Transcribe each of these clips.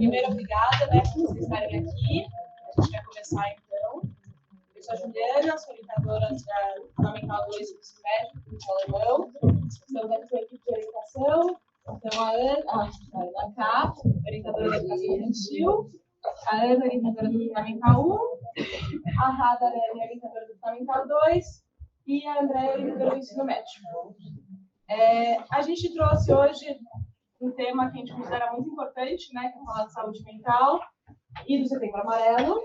Primeiro, obrigada, né, por vocês estarem aqui. A gente vai começar, então. Eu sou a Juliana, sou orientadora da Fundamental 2 do Ensino Médio, do Alemão. Estamos aqui com a equipe de orientação. Então, a Ana K, orientadora da Educação Infantil. A Ana, orientadora do Fundamental 1. A Rada, orientadora do Fundamental 2. E a Andréia, orientadora do Ensino Médio. A gente trouxe hoje um tema que a gente considera muito importante, né, que é falar de saúde mental e do Setembro Amarelo.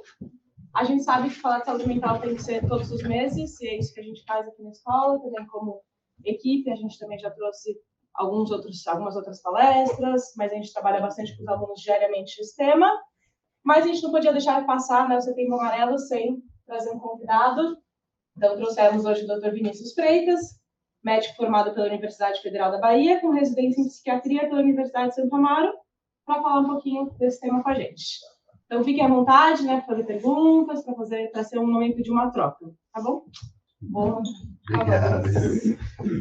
A gente sabe que falar de saúde mental tem que ser todos os meses, e é isso que a gente faz aqui na escola, também como equipe. A gente também já trouxe algumas outras palestras, mas a gente trabalha bastante com os alunos diariamente esse tema. Mas a gente não podia deixar de passar, né, o Setembro Amarelo sem trazer um convidado. Então, trouxemos hoje o Dr. Vinícius Freitas, médico formado pela Universidade Federal da Bahia, com residência em psiquiatria pela Universidade de Santo Amaro, para falar um pouquinho desse tema com a gente. Então, fiquem à vontade, né, para fazer perguntas, para ser um momento de uma troca, tá bom? Obrigado.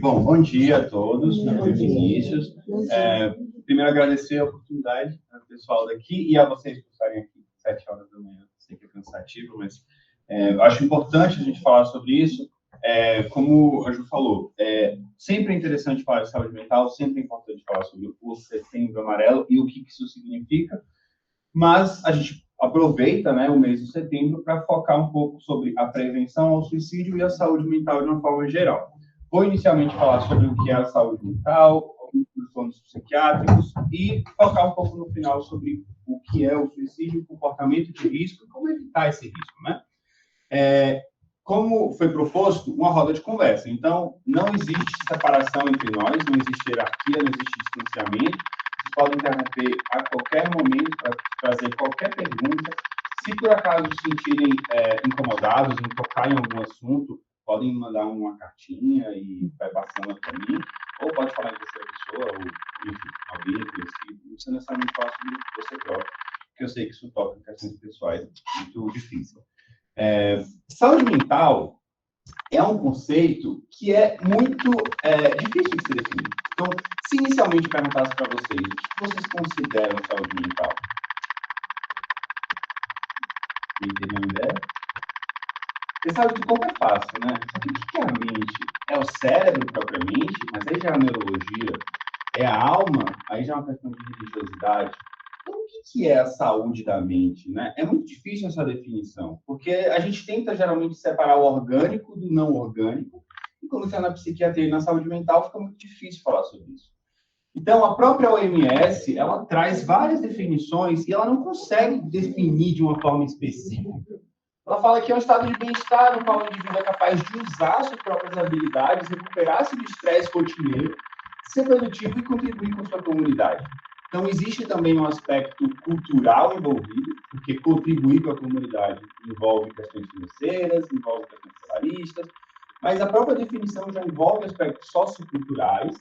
Bom dia a todos, meu nome é Vinícius. Primeiro, agradecer a oportunidade ao pessoal daqui e a vocês por estarem aqui às 7 horas da manhã. Sei que é cansativo, mas eu acho importante a gente falar sobre isso. Como a Ju falou, sempre é interessante falar de saúde mental, sempre é importante falar sobre o Setembro Amarelo e o que isso significa, mas a gente aproveita, né, o mês de setembro para focar um pouco sobre a prevenção ao suicídio e a saúde mental de uma forma geral. Vou inicialmente falar sobre o que é a saúde mental, alguns transtornos psiquiátricos e focar um pouco no final sobre o que é o suicídio, o comportamento de risco e como evitar esse risco, né? Como foi proposto, uma roda de conversa. Então, não existe separação entre nós, não existe hierarquia, não existe distanciamento. Vocês podem interromper a qualquer momento para trazer qualquer pergunta. Se por acaso se sentirem incomodados em tocar em algum assunto, podem mandar uma cartinha e vai passando para mim, ou pode falar em terceira pessoa, ou enfim, alguém conhecido. Não precisa necessariamente falar sobre você próprio, porque eu sei que isso toca em questões pessoais muito difícil. Saúde mental é um conceito que é muito difícil de se definir. Então, se inicialmente perguntasse para vocês, o que vocês consideram saúde mental? Quem tem uma ideia? Você sabe que o corpo é fácil, né? Só que o que é a mente? É o cérebro propriamente, mas aí já é a neurologia. É a alma, aí já é uma questão de religiosidade. Então, o que é a saúde da mente, né? É muito difícil essa definição, porque a gente tenta geralmente separar o orgânico do não orgânico, e quando você é na psiquiatria e na saúde mental, fica muito difícil falar sobre isso. Então, a própria OMS, ela traz várias definições e ela não consegue definir de uma forma específica. Ela fala que é um estado de bem-estar no qual o indivíduo é capaz de usar suas próprias habilidades, recuperar-se do estresse rotineiro, ser produtivo e contribuir com sua comunidade. Então, existe também um aspecto cultural envolvido, porque contribuir com a comunidade envolve questões financeiras, envolve questões trabalhistas, mas a própria definição já envolve aspectos socioculturais,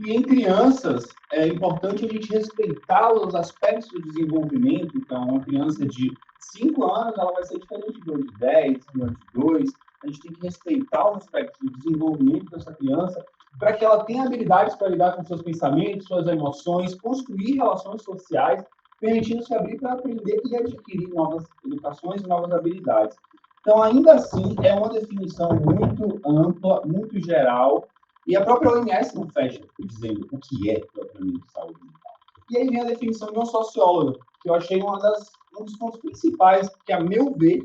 e em crianças é importante a gente respeitar os aspectos do desenvolvimento. Então, uma criança de 5 anos, ela vai ser diferente de uma de 10, de uma de 2. A gente tem que respeitar os aspectos do desenvolvimento dessa criança para que ela tenha habilidades para lidar com seus pensamentos, suas emoções, construir relações sociais, permitindo-se abrir para aprender e adquirir novas educações e novas habilidades. Então, ainda assim, é uma definição muito ampla, muito geral, e a própria OMS não fecha dizendo o que é propriamente saúde mental. E aí vem a definição de uma socióloga, que eu achei um dos pontos principais que, a meu ver,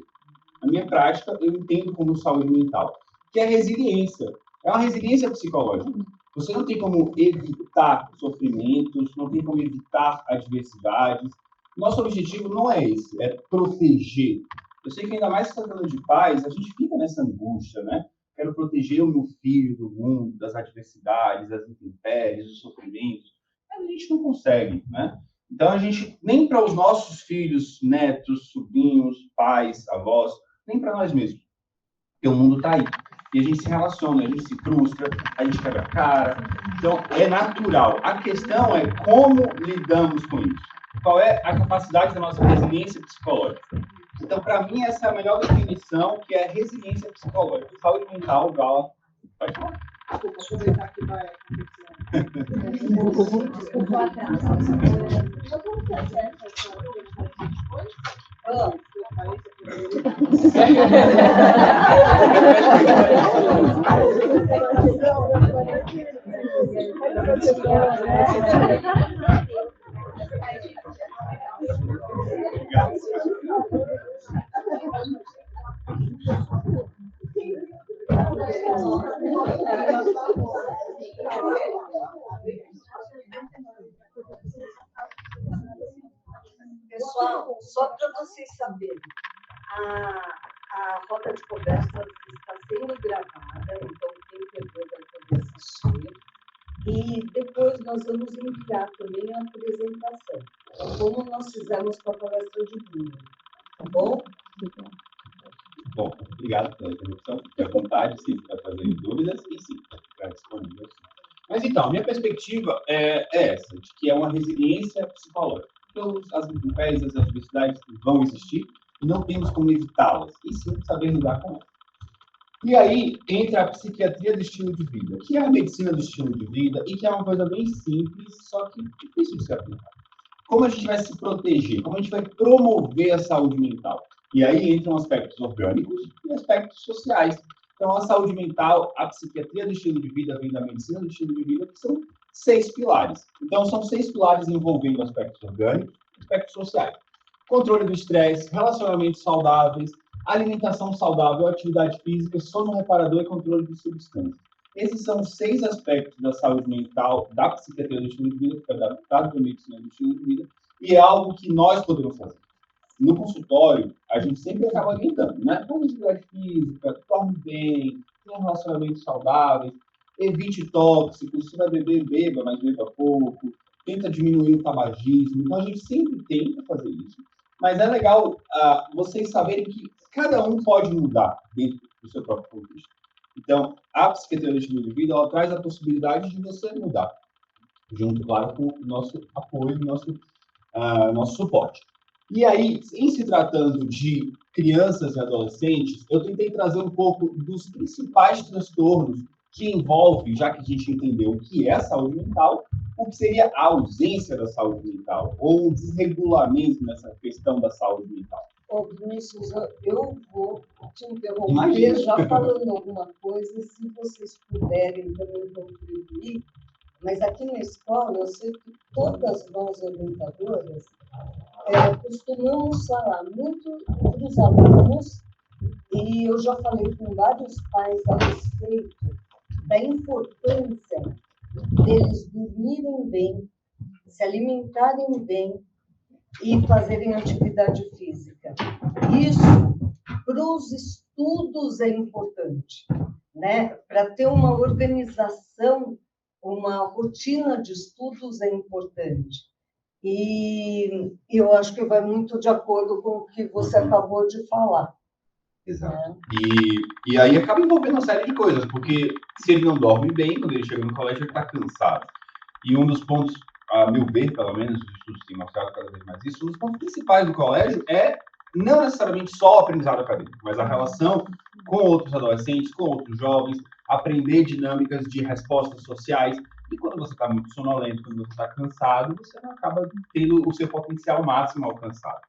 na minha prática, eu entendo como saúde mental, que é a resiliência. É uma resiliência psicológica. Você não tem como evitar sofrimentos, não tem como evitar adversidades. Nosso objetivo não é esse, é proteger. Eu sei que ainda mais tratando de pais, a gente fica nessa angústia, né? Quero proteger o meu filho do mundo, das adversidades, das intempéries, dos sofrimentos. Mas a gente não consegue, né? Então, a gente, nem para os nossos filhos, netos, sobrinhos, pais, avós, nem para nós mesmos. Porque o mundo está aí. E a gente se relaciona, a gente se frustra, a gente quebra a cara. Então, é natural. A questão é como lidamos com isso. Qual é a capacidade da nossa resiliência psicológica? Então, para mim, essa é a melhor definição, que é resiliência psicológica. Saúde mental, Vala, pode falar. Desculpa, aproveitar que vai acontecer Desculpa, atrás. Pessoal, só para vocês saberem, a roda de conversa está sendo gravada, então quem perdeu vai poder assistir. E depois nós vamos enviar também a apresentação, como nós fizemos com a palestra de Bruno. Tá bom? Bom, obrigado pela interrupção. Fique à vontade, se para fazer dúvidas, e sim, para ficar disponível. Mas então, a minha perspectiva é essa, de que é uma resiliência psicológica. Então, as empresas, as universidades vão existir e não temos como evitá-las, e sim saber lidar com elas. E aí entra a psiquiatria do estilo de vida, que é a medicina do estilo de vida e que é uma coisa bem simples, só que difícil de se aplicar. Como a gente vai se proteger? Como a gente vai promover a saúde mental? E aí entram aspectos orgânicos e aspectos sociais. Então, a saúde mental, a psiquiatria do estilo de vida vem da medicina do estilo de vida, que são 6 pilares. Então, são 6 pilares envolvendo aspectos orgânicos e aspectos sociais. Controle do estresse, relacionamentos saudáveis, alimentação saudável, atividade física, sono reparador e controle de substâncias. Esses são 6 aspectos da saúde mental, da psiquiatria do estilo de vida, que foi adaptado para a medicina do estilo de vida, e é algo que nós podemos fazer. No consultório, a gente sempre acaba orientando, né? Faz atividade física, dorme bem, tenha relacionamentos saudáveis, evite tóxicos, se vai beber, beba, mas beba pouco, tenta diminuir o tabagismo. Então, a gente sempre tenta fazer isso. Mas é legal vocês saberem que cada um pode mudar dentro do seu próprio contexto. Então, a psiquiatria do estilo de vida, ela traz a possibilidade de você mudar, junto, claro, com o nosso apoio, nosso suporte. E aí, em se tratando de crianças e adolescentes, eu tentei trazer um pouco dos principais transtornos que envolvem, já que a gente entendeu o que é a saúde mental, o que seria a ausência da saúde mental, ou o desregulamento nessa questão da saúde mental. Ô, Vinícius, eu vou te interromper já falando alguma coisa, se vocês puderem também contribuir, mas aqui na escola eu sei que todas nós orientadoras costumamos falar muito para os alunos, e eu já falei com vários pais a respeito da importância deles dormirem bem, se alimentarem bem e fazerem atividade física. Isso, para os estudos, é importante, né? Para ter uma organização, uma rotina de estudos é importante. E eu acho que vai muito de acordo com o que você acabou de falar. Exato. Né? E aí acaba envolvendo uma série de coisas, porque se ele não dorme bem, quando ele chega no colégio, ele está cansado. E um dos pontos, a meu ver, pelo menos, os estudos têm mostrado cada vez mais isso, um dos pontos principais do colégio é não necessariamente só o aprendizado acadêmico, mas a relação com outros adolescentes, com outros jovens, aprender dinâmicas de respostas sociais. E quando você está muito sonolento, quando você está cansado, você não acaba tendo o seu potencial máximo alcançado.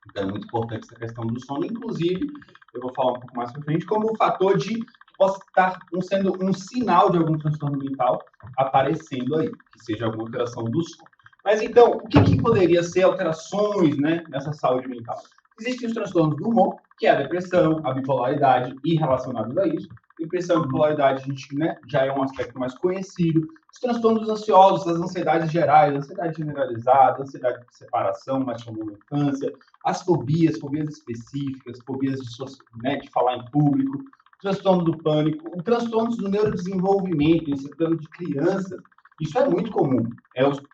Então, é muito importante essa questão do sono. Inclusive, eu vou falar um pouco mais para frente, como um fator de possa estar sendo um sinal de algum transtorno mental aparecendo aí, que seja alguma alteração do sono. Mas, então, o que poderia ser alterações, né, nessa saúde mental? Existem os transtornos do humor, que é a depressão, a bipolaridade e relacionados a isso. Depressão e bipolaridade, a gente, né, já é um aspecto mais conhecido. Os transtornos ansiosos, as ansiedades gerais, ansiedade generalizada, ansiedade de separação, mais comum na infância, as fobias específicas, fobias de falar em público, o transtorno do pânico, o transtorno do neurodesenvolvimento, em tratando de crianças. Isso é muito comum.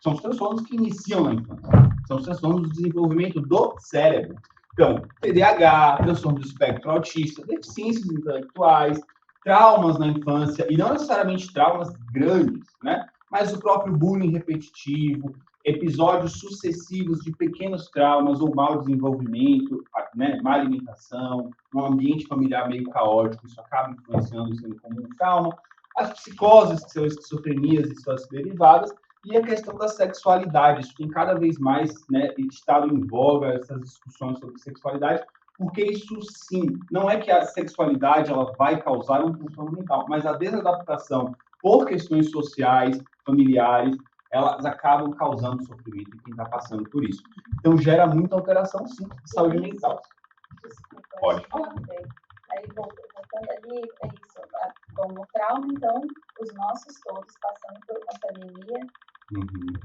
São os transtornos que iniciam na infância. São os transtornos do desenvolvimento do cérebro. Então, TDAH, transtorno do espectro autista, deficiências intelectuais, traumas na infância, e não necessariamente traumas grandes, né? Mas o próprio bullying repetitivo, episódios sucessivos de pequenos traumas ou mau desenvolvimento, né? Má alimentação, um ambiente familiar meio caótico, isso acaba influenciando, sendo como um trauma. as psicoses, que são esquizofrenias e suas derivadas, e a questão da sexualidade. Isso tem cada vez mais, né, estado em voga, essas discussões sobre sexualidade, porque isso, sim, não é que a sexualidade ela vai causar um transtorno mental, mas a desadaptação por questões sociais, familiares, elas acabam causando sofrimento em quem está passando por isso. Então, gera muita alteração, sim, de saúde mental. Desculpa, Pode. Aí, voltando ali, é isso. Bom, no trauma, então, os nossos todos passando por uma pandemia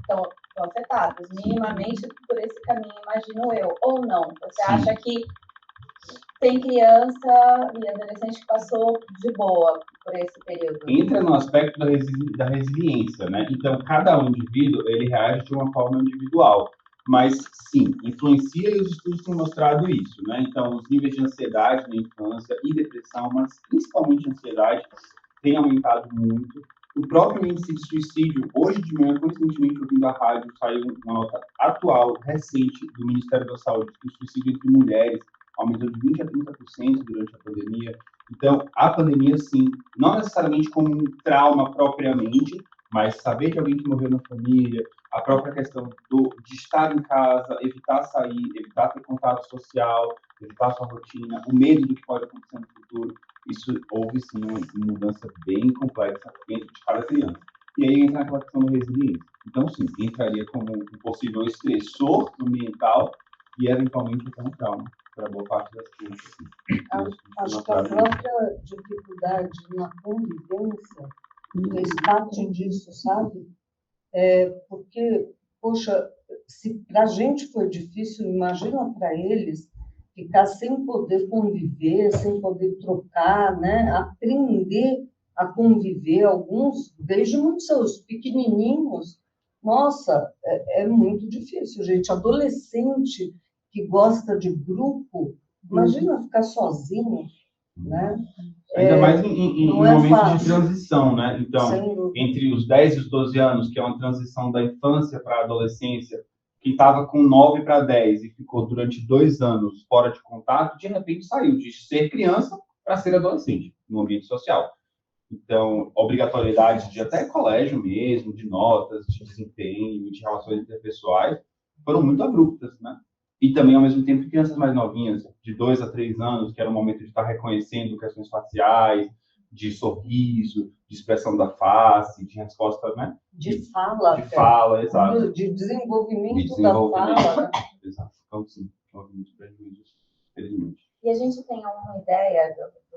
estão afetados, minimamente por esse caminho, imagino eu. Ou não? Você acha que tem criança e adolescente que passou de boa por esse período? Entra no aspecto da resiliência, né? Então, cada indivíduo, ele reage de uma forma individual. Mas, sim, influencia e os estudos têm mostrado isso, né? Então, os níveis de ansiedade na infância e depressão, mas principalmente ansiedade, têm aumentado muito. O próprio índice de suicídio, hoje de manhã, coincidentemente, ouvindo a rádio, saiu uma nota atual, recente, do Ministério da Saúde, que o suicídio entre mulheres aumentou de 20% a 30% durante a pandemia. Então, a pandemia, sim, não necessariamente como um trauma propriamente, mas saber de alguém que morreu na família, a própria questão de estar em casa, evitar sair, evitar ter contato social, evitar sua rotina, o medo do que pode acontecer no futuro, isso houve, sim, uma mudança bem complexa dentro de cada criança. E aí entra naquela questão da resiliência. Então, sim, entraria como um possível estressor ambiental e, eventualmente, até um trauma para boa parte das crianças. Acho que a própria dificuldade na convivência fez parte disso, sabe? Porque, poxa, se para a gente foi difícil, imagina para eles ficar sem poder conviver, sem poder trocar, né? Aprender a conviver, alguns, desde muito seus pequenininhos. Nossa, é muito difícil, gente. Adolescente que gosta de grupo, imagina ficar sozinho, né? Ainda mais em momentos fácil. de transição, né? Então, entre os 10 e os 12 anos, que é uma transição da infância para a adolescência, que estava com 9 para 10 e ficou durante 2 anos fora de contato, de repente saiu de ser criança para ser adolescente, no ambiente social. Então, obrigatoriedade de até colégio mesmo, de notas, de desempenho, de relações interpessoais, foram muito abruptas, né? E também, ao mesmo tempo, crianças mais novinhas, de 2 a 3 anos, que era o momento de estar reconhecendo questões faciais, de sorriso, de expressão da face, de resposta, né? De fala. De fala, exato. De desenvolvimento da fala. Exato. Então, sim, houve muitos prejuízos, felizmente. E a gente tem alguma ideia,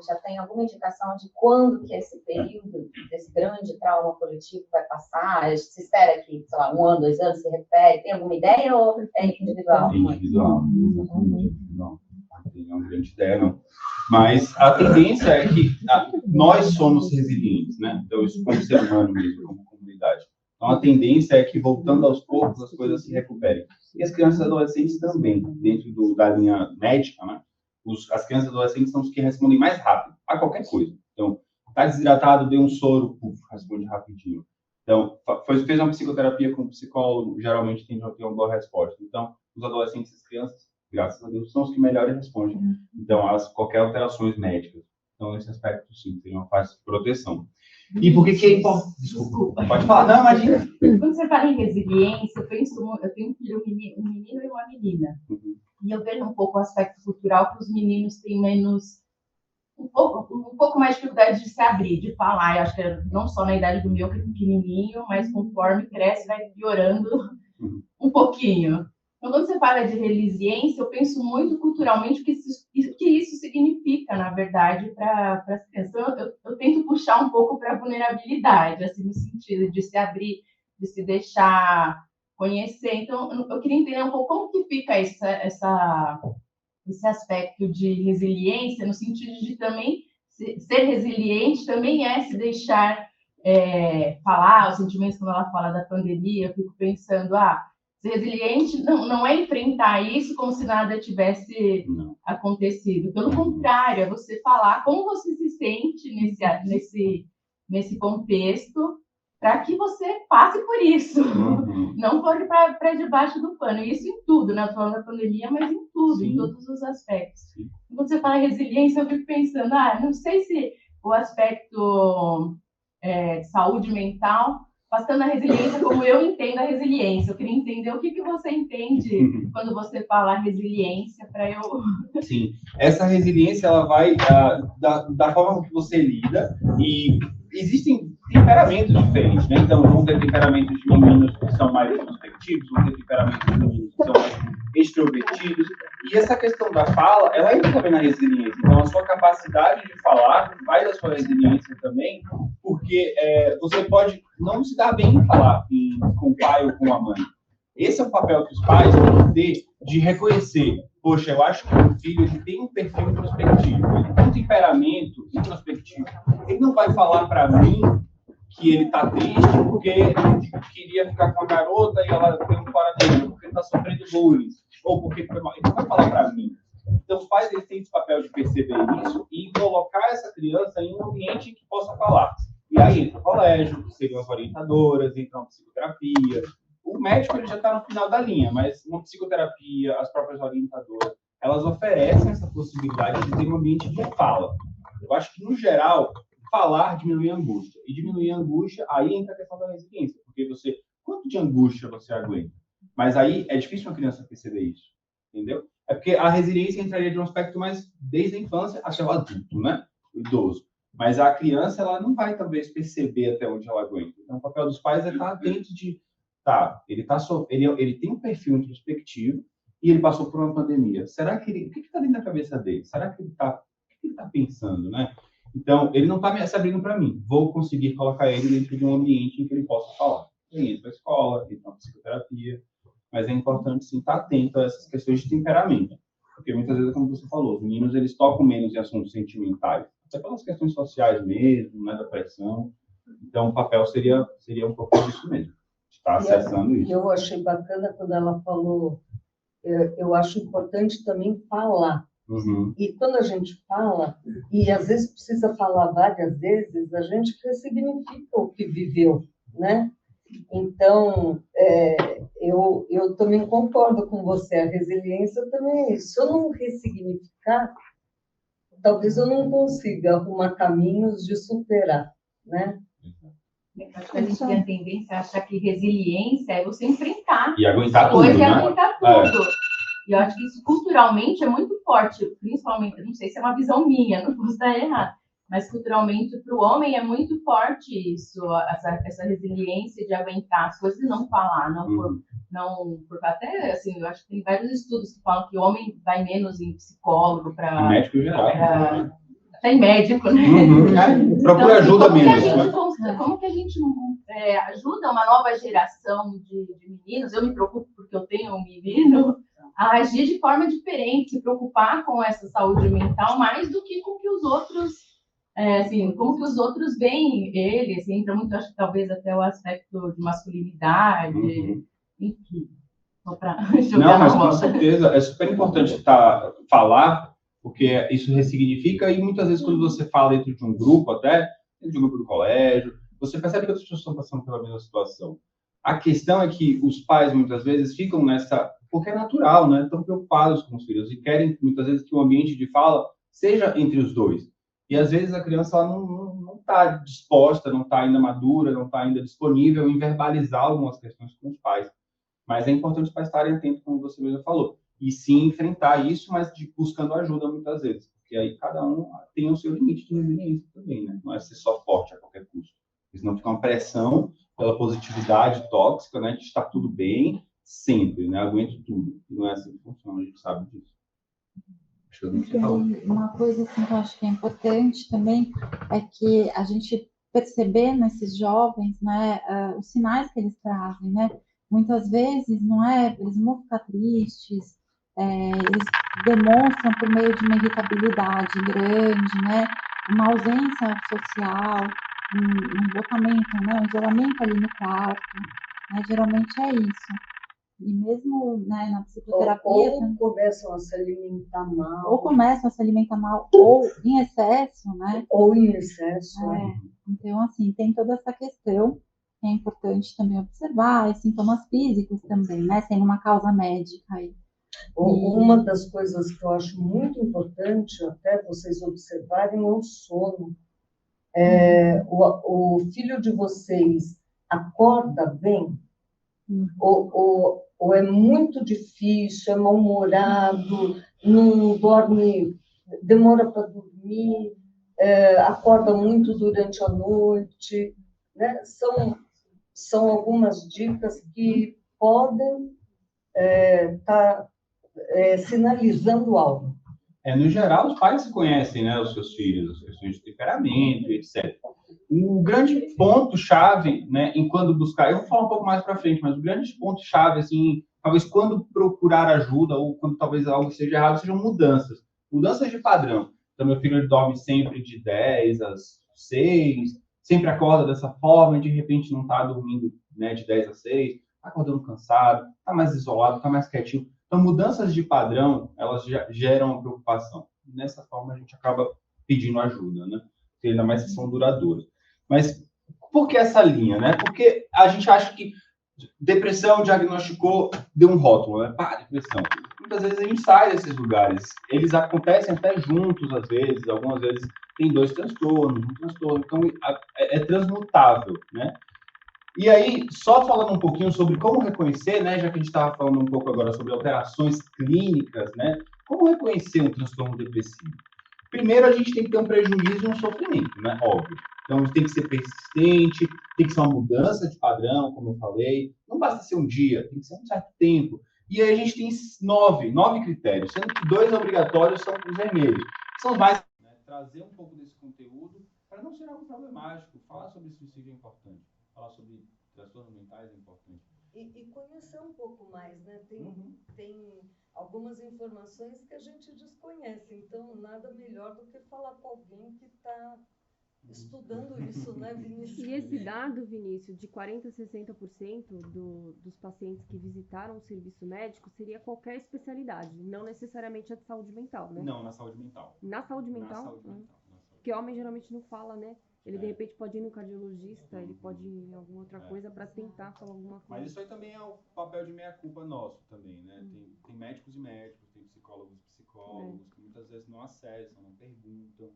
já tem alguma indicação de quando que esse período, desse grande trauma coletivo vai passar? Se espera que, sei lá, 1 ano, 2 anos se repete? Tem alguma ideia ou é individual? Individual, exatamente individual. Não tem uma grande ideia, não. Mas a tendência é que nós somos resilientes, né? Então, isso como ser humano mesmo, como comunidade. Então, a tendência é que, voltando aos poucos, as coisas se recuperem. E as crianças e adolescentes também, dentro da linha médica, né? As crianças e adolescentes são os que respondem mais rápido a qualquer coisa. Então, está desidratado, deu um soro, responde rapidinho. Então, fez uma psicoterapia com um psicólogo, geralmente tende a ter uma boa resposta. Então, os adolescentes e as crianças, graças a Deus, são os que melhor respondem. Então, qualquer alterações médicas. Então, nesse aspecto, sim, tem uma fase de proteção. E por que é importante? Desculpa. Pode falar. Não, imagina. Quando você fala em resiliência, eu tenho um filho, um menino e uma menina. E eu vejo um pouco o aspecto cultural que os meninos têm menos... Um pouco mais de dificuldade de se abrir, de falar. Eu acho que não só na idade do meu, que é pequenininho, mas conforme cresce, vai piorando um pouquinho. Então, quando você fala de resiliência, eu penso muito culturalmente o que isso significa, na verdade, para as crianças. Então, eu tento puxar um pouco para a vulnerabilidade, assim, no sentido de se abrir, de se deixar conhecer. Então, eu queria entender um pouco como que fica esse aspecto de resiliência, no sentido de também ser resiliente também é se deixar falar os sentimentos. Quando ela fala da pandemia, eu fico pensando, ser resiliente não é enfrentar isso como se nada tivesse acontecido. Pelo contrário, é você falar como você se sente nesse contexto, para que você passe por isso. Não for para debaixo do pano. E isso em tudo, né? Falando da pandemia, mas em tudo, em todos os aspectos. Quando você fala resiliência, eu fico pensando, não sei se o aspecto de saúde mental, passando a resiliência como eu entendo a resiliência. Eu queria entender o que você entende quando você fala resiliência, para eu... Sim, essa resiliência, ela vai da forma que você lida, e existem temperamentos diferentes, né? Então, vão ter temperamentos de meninos que são mais introspectivos, vão ter temperamentos de meninos que são mais extrovertidos, e essa questão da fala, ela entra também na resiliência. Então, a sua capacidade de falar vai da sua resiliência também, porque você pode não se dar bem em falar com o pai ou com a mãe. Esse é o papel que os pais têm que ter, de reconhecer: poxa, eu acho que o meu filho ele tem um perfil introspectivo, ele tem um temperamento introspectivo. Ele não vai falar para mim que ele está triste porque ele queria ficar com a garota e ela tem um fora dele, ou porque ele está sofrendo bullying, ou porque foi mal. Ele não vai falar para mim. Então, os pais eles têm esse papel de perceber isso e colocar essa criança em um ambiente que possa falar. E aí entra o colégio, que seriam as orientadoras, entra uma psicoterapia. O médico ele já está no final da linha, mas uma psicoterapia, as próprias orientadoras, elas oferecem essa possibilidade de ter um ambiente de fala. Eu acho que, no geral, falar diminui a angústia. E diminuir a angústia, aí entra a questão da resiliência. Porque quanto de angústia você aguenta? Mas aí é difícil uma criança perceber isso, entendeu? É porque a resiliência entraria de um aspecto mais desde a infância até o adulto, né? O idoso. Mas a criança, ela não vai, talvez, perceber até onde ela aguenta. Então, o papel dos pais é estar atento de... Tá, ele tem um perfil introspectivo e ele passou por uma pandemia. Será que o que está dentro da cabeça dele? Será que o que ele está pensando, né? Então, ele não está se abrindo para mim. Vou conseguir colocar ele dentro de um ambiente em que ele possa falar. Ele entra para a escola, ele entra na psicoterapia, mas é importante, sim, estar atento a essas questões de temperamento. Porque muitas vezes, como você falou, os meninos, eles tocam menos em assuntos sentimentais, até pelas questões sociais mesmo, né, da pressão. Então, o papel seria um pouco disso mesmo. Está acessando isso. Eu achei bacana quando ela falou, eu acho importante também falar. Uhum. E quando a gente fala, e às vezes precisa falar várias vezes, a gente ressignifica o que viveu, né? Então, eu também concordo com você, a resiliência também é isso. Se eu não ressignificar, talvez eu não consiga arrumar caminhos de superar, né? Acho que a gente tem a tendência a achar que resiliência é você enfrentar. E aguentar tudo, Hoje é né? aguentar tudo. E eu acho que isso culturalmente é muito forte, principalmente, não sei se é uma visão minha, não posso estar errada, mas culturalmente para o homem é muito forte isso, essa resiliência de aguentar as coisas e não falar, por até assim, eu acho que tem vários estudos que falam que o homem vai menos em psicólogo para médico geral. Até em médico, né? Procura ajuda menos. Como que a gente ajuda uma nova geração de meninos? Eu me preocupo porque eu tenho um menino, a agir de forma diferente, se preocupar com essa saúde mental mais do que com que os outros, como que os outros veem ele, assim, entra muito, acho que talvez até o aspecto de masculinidade, enfim. Não, mas com certeza, é super importante falar, porque isso ressignifica, e muitas vezes quando você fala dentro de um grupo, até dentro de um grupo do colégio, você percebe que outras pessoas estão passando pela mesma situação. A questão é que os pais, muitas vezes, ficam nessa... Porque é natural, né? Estão preocupados com os filhos e querem, muitas vezes, que o ambiente de fala seja entre os dois. E, às vezes, a criança ela não está disposta, não está ainda madura, não está ainda disponível em verbalizar algumas questões com os pais. Mas é importante os pais estarem atentos, como você mesmo falou. E sim enfrentar isso, mas buscando ajuda, muitas vezes. Porque aí cada um tem o seu limite de resiliência também, né? Não é ser só forte a qualquer custo. Porque senão fica uma pressão pela positividade tóxica, né? De estar tudo bem sempre, né? Aguento tudo. E não é assim que funciona, a gente sabe disso. Uma coisa assim, que eu acho que é importante também é que a gente perceber nesses jovens, né, os sinais que eles trazem, né? Muitas vezes, eles não vão ficar tristes, eles demonstram por meio de uma irritabilidade grande, né? Uma ausência social, um botamento, né? Um isolamento ali no quarto, né? Geralmente é isso. E mesmo, né, na psicoterapia... Ou começam a se alimentar mal. Ou começam a se alimentar mal, ou em excesso, né? Ou em excesso, Então, assim, tem toda essa questão que é importante também observar, e sintomas físicos também, né? Sem uma causa médica aí. Uma das coisas que eu acho muito importante, até vocês observarem, é o sono. o filho de vocês acorda bem? Ou é muito difícil, é mal-humorado, não dorme, demora para dormir, acorda muito durante a noite, né? São algumas dicas que podem estar sinalizando algo. No geral, os pais conhecem, né, os seus filhos, as questões de temperamento, etc. O grande ponto-chave, né, em quando buscar, eu vou falar um pouco mais para frente, mas o grande ponto-chave, assim, talvez quando procurar ajuda ou quando talvez algo esteja errado, sejam mudanças. Mudanças de padrão. Então, meu filho ele dorme sempre de 10 às 6, sempre acorda dessa forma e de repente não está dormindo, né, de 10 às 6, está acordando cansado, está mais isolado, está mais quietinho. Então, mudanças de padrão, elas já geram uma preocupação. Nessa forma, a gente acaba pedindo ajuda, né? Ainda mais se são duradouras. Mas por que essa linha, né? Porque a gente acha que depressão diagnosticou, deu um rótulo, né? Pá, depressão. Muitas vezes a gente sai desses lugares. Eles acontecem até juntos, às vezes. Algumas vezes tem dois transtornos, um transtorno. Então, é transmutável, né? E aí, só falando um pouquinho sobre como reconhecer, né, já que a gente estava falando um pouco agora sobre alterações clínicas, né, como reconhecer um transtorno depressivo? Primeiro, a gente tem que ter um prejuízo e um sofrimento, né, óbvio. Então, tem que ser persistente, tem que ser uma mudança de padrão, como eu falei. Não basta ser um dia, tem que ser um certo tempo. E aí a gente tem nove critérios, sendo que 2 obrigatórios são os vermelhos. São os mais... Né, trazer um pouco desse conteúdo para não ser algo problemático. Falar sobre suicídio é importante. Falar sobre transtornos mentais é importante. E conhecer um pouco mais, né? Tem algumas informações que a gente desconhece, então nada melhor do que falar com alguém que está estudando isso, né, Vinícius? E esse dado, Vinícius, de 40% a 60% dos pacientes que visitaram o serviço médico seria qualquer especialidade, não necessariamente a de saúde mental, né? Não, na saúde mental. Na saúde mental? Na saúde mental. Porque homem geralmente não fala, né? Ele, de repente, pode ir no cardiologista, ele pode ir em alguma outra coisa para tentar falar alguma coisa. Mas isso aí também é o papel de meia-culpa nosso também, né? Tem médicos e médicos, tem psicólogos e psicólogos, que muitas vezes não acessam, não perguntam.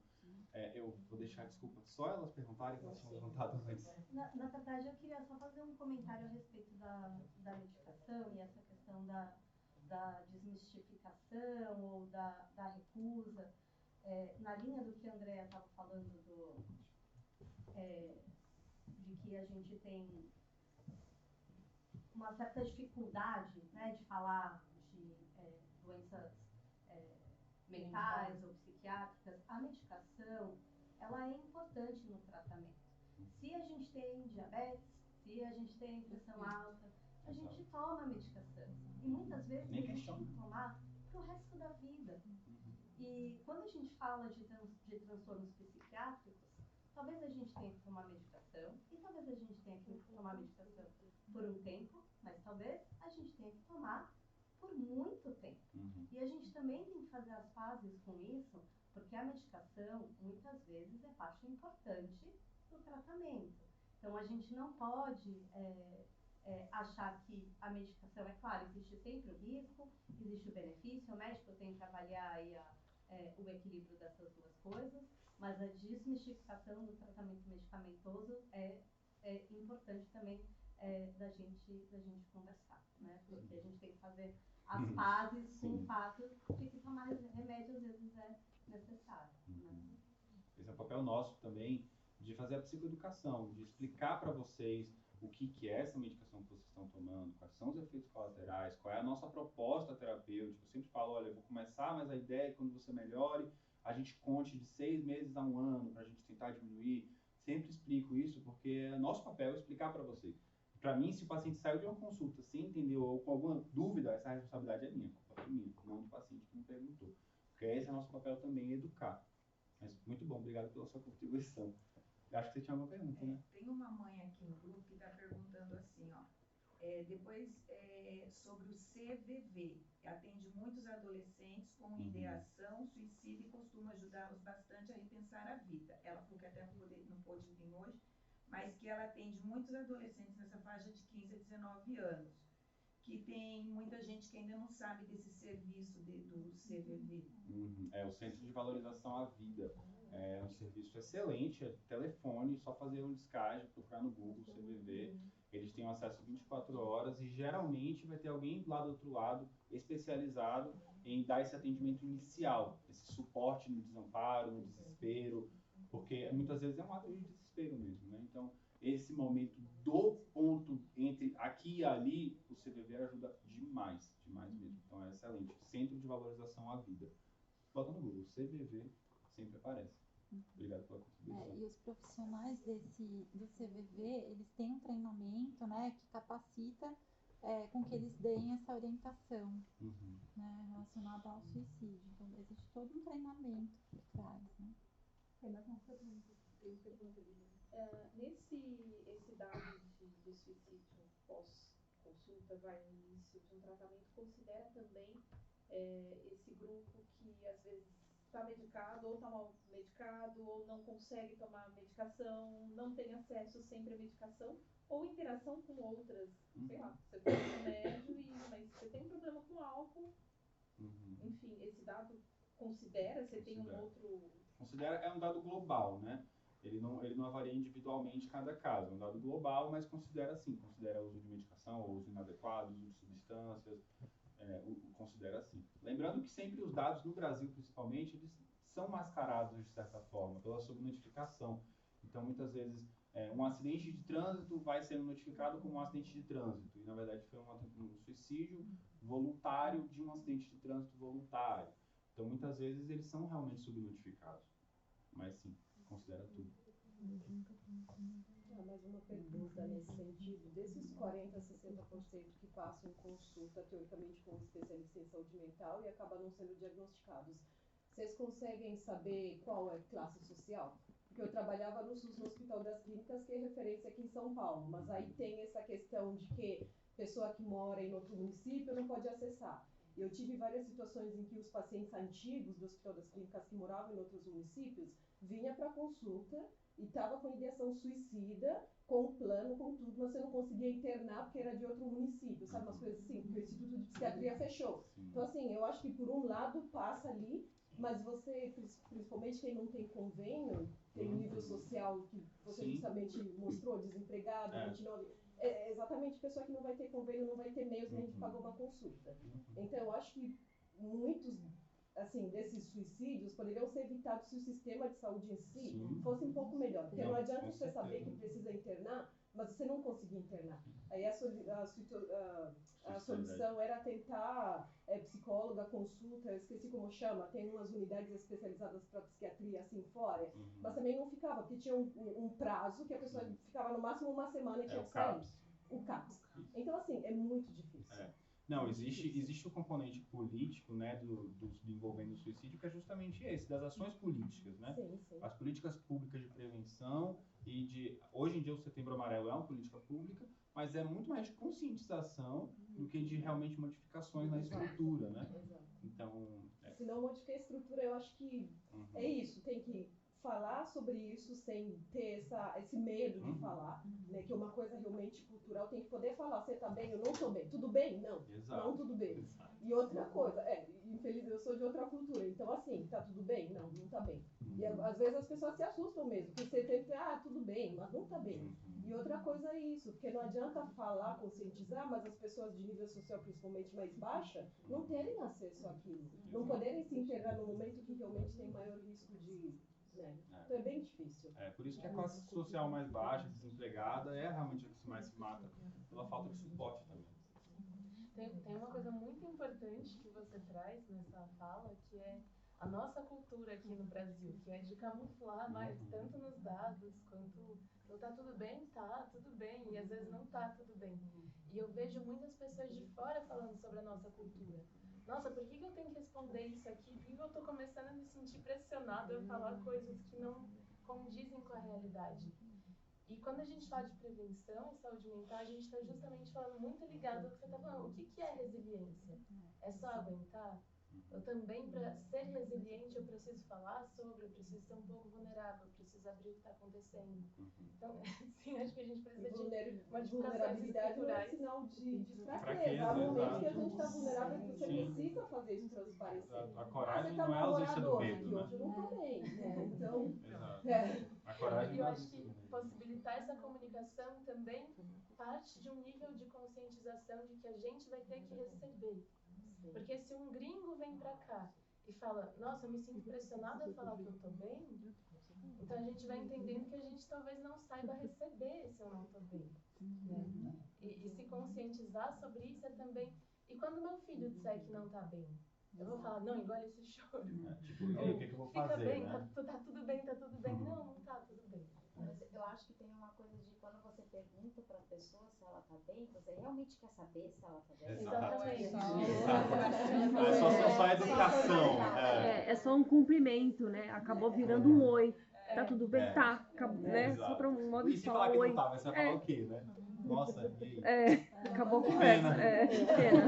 Eu vou deixar, desculpa, só elas perguntarem que elas tinham levantado antes. Na verdade, eu queria só fazer um comentário a respeito da medicação e essa questão da desmistificação ou da recusa. Na linha do que a Andrea estava falando de que a gente tem uma certa dificuldade, né, de falar de doenças mentais ou psiquiátricas, a medicação ela é importante no tratamento. Se a gente tem diabetes, se a gente tem pressão alta, a gente toma a medicação. E muitas vezes a gente tem que tomar para o resto da vida. E quando a gente fala de transtornos psiquiátricos, talvez a gente tenha que tomar medicação, e talvez a gente tenha que tomar medicação por um tempo, mas talvez a gente tenha que tomar por muito tempo. E a gente também tem que fazer as pazes com isso, porque a medicação, muitas vezes, é parte importante do tratamento. Então, a gente não pode achar que a medicação, é claro, existe sempre o risco, existe o benefício, o médico tem que avaliar aí o equilíbrio dessas duas coisas, mas a desmistificação do tratamento medicamentoso é importante também da gente conversar, né? Porque a gente tem que fazer as pazes com o fato de que tomar remédio às vezes é necessário. Né? Esse é o papel nosso também, de fazer a psicoeducação, de explicar para vocês o que é essa medicação que vocês estão tomando, quais são os efeitos colaterais, qual é a nossa proposta terapêutica. Eu sempre falo, olha, eu vou começar, mas a ideia é que quando você melhore, a gente conte de 6 meses a 1 ano para a gente tentar diminuir. Sempre explico isso porque é nosso papel explicar para vocês. Para mim, se o paciente saiu de uma consulta sem entender ou com alguma dúvida, essa responsabilidade é minha, a culpa é minha, não do paciente que me perguntou. Porque esse é nosso papel também, educar. Mas muito bom, obrigado pela sua contribuição. Eu acho que você tinha uma pergunta, né? Tem uma mãe aqui no grupo que está perguntando assim, ó. Sobre o CVV, atende muitos adolescentes com ideação, suicídio e costuma ajudá-los bastante a repensar a vida. Ela falou que até não pôde vir hoje, mas que ela atende muitos adolescentes nessa faixa de 15 a 19 anos, que tem muita gente que ainda não sabe desse serviço do CVV. É o Centro de Valorização à Vida. É um serviço excelente, é telefone, só fazer um descarte, procurar no Google, CVV. Eles têm acesso 24 horas e geralmente vai ter alguém lá do outro lado especializado em dar esse atendimento inicial, esse suporte no desamparo, no desespero, porque muitas vezes é um ato de desespero mesmo, né? Então, esse momento do ponto entre aqui e ali, o CVV ajuda demais, demais mesmo. Então, é excelente. Centro de Valorização à Vida. Bota no Google, CVV, sempre aparece. Obrigado pela contribuição. E os profissionais do CVV, eles têm um treinamento, né, que capacita com que eles deem essa orientação, né, relacionada ao suicídio. Então, existe todo um treinamento por trás, né? Esse dado de suicídio pós-consulta, vai no início de um tratamento, considera também esse grupo que às vezes está medicado ou está mal medicado ou não consegue tomar medicação, não tem acesso sempre à medicação ou interação com outras, sei lá, você tem um remédio, mas você tem um problema com álcool, enfim, esse dado considera, você tem um outro... Considera, é um dado global, né? Ele não avalia individualmente cada caso, é um dado global, mas considera sim, considera o uso de medicação, o uso inadequado, o uso de substâncias, considera assim. Lembrando que sempre os dados no Brasil, principalmente, eles são mascarados de certa forma pela subnotificação. Então, muitas vezes, um acidente de trânsito vai sendo notificado como um acidente de trânsito e, na verdade, foi um suicídio voluntário de um acidente de trânsito voluntário. Então, muitas vezes, eles são realmente subnotificados. Mas, sim, considera tudo. Mais uma pergunta nesse sentido. Desses 40% a 60% que passam em consulta, teoricamente, com um especialista em saúde mental e acabam não sendo diagnosticados, vocês conseguem saber qual é a classe social? Porque eu trabalhava no SUS, no Hospital das Clínicas, que é referência aqui em São Paulo, mas aí tem essa questão de que pessoa que mora em outro município não pode acessar. Eu tive várias situações em que os pacientes antigos do Hospital das Clínicas que moravam em outros municípios vinham para consulta e estava com ideação suicida, com o plano, com tudo, mas você não conseguia internar porque era de outro município, sabe? Umas coisas assim, porque o Instituto de Psiquiatria fechou. Então, assim, eu acho que por um lado passa ali, mas você, principalmente quem não tem convênio, tem nível social que você justamente mostrou, desempregado, 29... exatamente pessoa que não vai ter convênio, não vai ter meios nem de pagar uma consulta. Então, eu acho que muitos, assim, desses suicídios poderiam ser evitados se o sistema de saúde em si fosse um pouco melhor. Porque não adianta você saber que precisa internar, mas você não conseguir internar. Aí a solução era tentar psicóloga, consulta, eu esqueci como chama, tem umas unidades especializadas para psiquiatria assim fora, mas também não ficava, porque tinha um prazo que a pessoa ficava no máximo uma semana e tinha que sair. O CAPS. Então, assim, é muito difícil. Não, existe o componente político, né, do envolvendo o suicídio, que é justamente esse, das ações políticas, né? Sim. As políticas públicas de prevenção hoje em dia o Setembro Amarelo é uma política pública, mas é muito mais de conscientização do que de realmente modificações na estrutura, né? Exato. Então... Se não modificar a estrutura, eu acho que é isso, tem que falar sobre isso sem ter esse medo de falar, né? Que uma coisa realmente cultural tem que poder falar, você tá bem, eu não tô bem, tudo bem? Não, não tudo bem. Exato. E outra coisa, infelizmente eu sou de outra cultura, então assim, tá tudo bem? Não, não tá bem. E às vezes as pessoas se assustam mesmo, porque você tenta, tudo bem, mas não tá bem. E outra coisa é isso, porque não adianta falar, conscientizar, mas as pessoas de nível social, principalmente mais baixa, não terem acesso àquilo, não poderem se integrar no momento que realmente tem maior risco de... Então é bem difícil. Por isso que a classe social mais baixa, desempregada, é realmente a que mais se mata pela falta de suporte também. Tem uma coisa muito importante que você traz nessa fala, que é a nossa cultura aqui no Brasil, que é de camuflar mais, tanto nos dados quanto não tá tudo bem, tá tudo bem, e às vezes não tá tudo bem. E eu vejo muitas pessoas de fora falando sobre a nossa cultura. Nossa, por que eu tenho que responder isso aqui? Por que eu estou começando a me sentir pressionada a falar coisas que não condizem com a realidade? E quando a gente fala de prevenção e saúde mental, a gente está justamente falando muito ligado ao que você está falando. O que é resiliência? É só aguentar? Eu também, para ser resiliente, eu preciso falar sobre, eu preciso ser um pouco vulnerável, eu preciso abrir o que está acontecendo. Então, sim, acho que a gente precisa de modificações vulnerabilidade não é estruturais. sinal de fraqueza. Há momentos que a gente está vulnerável e você precisa fazer isso transparecer. A coragem você tá não é a ausência do hoje, medo, né? hoje eu não tô bem, né? Então, A coragem E não eu é a acho ausência que do medo. possibilitar essa comunicação também parte de um nível de conscientização de que a gente vai ter que receber. Porque se um gringo vem para cá e fala, nossa, eu me sinto pressionado a falar que eu tô bem, então a gente vai entendendo que a gente talvez não saiba receber se eu não tô bem. Né? E se conscientizar sobre isso é também... E quando meu filho disser que não tá bem, eu vou falar, não, engole esse choro. Tipo, o que eu vou fazer, fica bem, né? tá tudo bem, tá tudo bem. Não, não tá tudo bem. Mas eu acho que tem uma coisa de quando você pergunta para a pessoa se ela tá bem, você realmente quer saber se ela tá bem. Exatamente. É só educação. É só um cumprimento, né? Acabou virando um oi. Tá tudo bem? Tá. Né? Só para um modo E de se falar falar que oi. não tá, mas você vai falar o quê, né? Nossa, e aí? Acabou a conversa. Pena.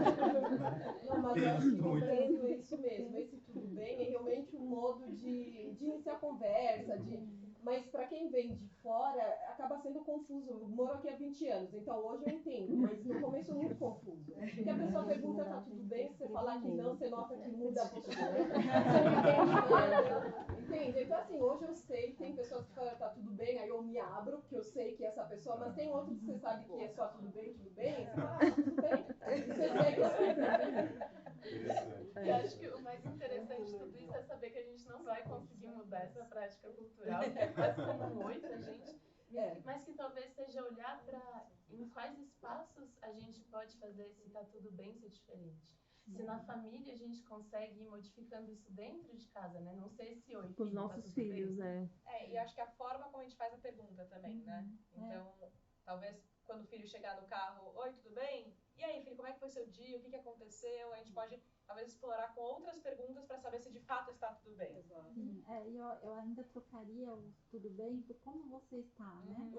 não, mas eu acho que no Brasil é isso mesmo. Esse tudo bem é realmente um modo de iniciar conversa, mas para quem vem de fora, acaba sendo confuso. Eu moro aqui há 20 anos, então hoje eu entendo, mas no começo é muito confuso. Porque a pessoa pergunta, tá tudo bem? Se você falar que não, você nota que muda a postura. Você não entende nada. Entende? Então, assim, hoje eu sei, tem pessoas que falam, tá tudo bem, aí eu me abro, porque eu sei que é essa pessoa, mas tem outros que você sabe que é só tudo bem, você fala, ah, tudo bem. E você segue assim. E acho que o mais interessante de tudo isso é saber que a gente não vai conseguir mudar essa prática cultural, que é quase como um oi pra gente, mas que talvez seja olhar para em quais espaços a gente pode fazer esse tá tudo bem ser diferente. Se na família a gente consegue ir modificando isso dentro de casa, né? Não sei se oi. Com os nossos filhos, e acho que a forma como a gente faz a pergunta também, né? Então, talvez quando o filho chegar no carro, oi, tudo bem? E aí, filho, como é que foi seu dia? O que aconteceu? A gente pode, talvez, explorar com outras perguntas para saber se de fato está tudo bem. Sim, eu ainda trocaria o tudo bem por como você está, né?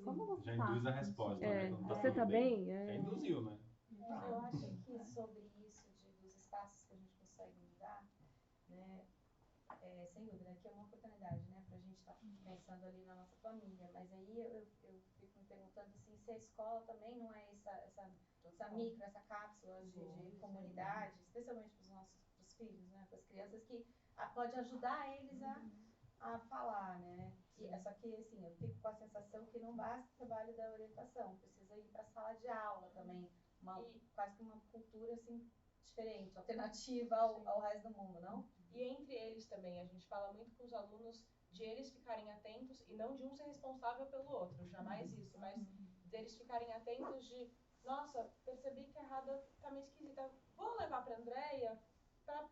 Como você já induz a resposta, né? Você tá bem? Já induziu, né? Eu acho que sobre isso dos espaços que a gente consegue mudar, né? Sem dúvida, aqui é uma oportunidade, né, para a gente estar pensando ali na nossa família, mas aí eu fico me perguntando assim, se a escola também não é essa cápsula de comunidade, especialmente para os nossos filhos, né, para as crianças, que pode ajudar eles a falar, né, só que assim, eu fico com a sensação que não basta o trabalho da orientação, precisa ir para a sala de aula também, quase que uma cultura assim, diferente, alternativa ao resto do mundo, não? E entre eles também, a gente fala muito com os alunos de eles ficarem atentos e não de um ser responsável pelo outro, jamais isso, mas deles ficarem atentos de, nossa, percebi que a errada tá meio esquisita, vou levar para a Andréia para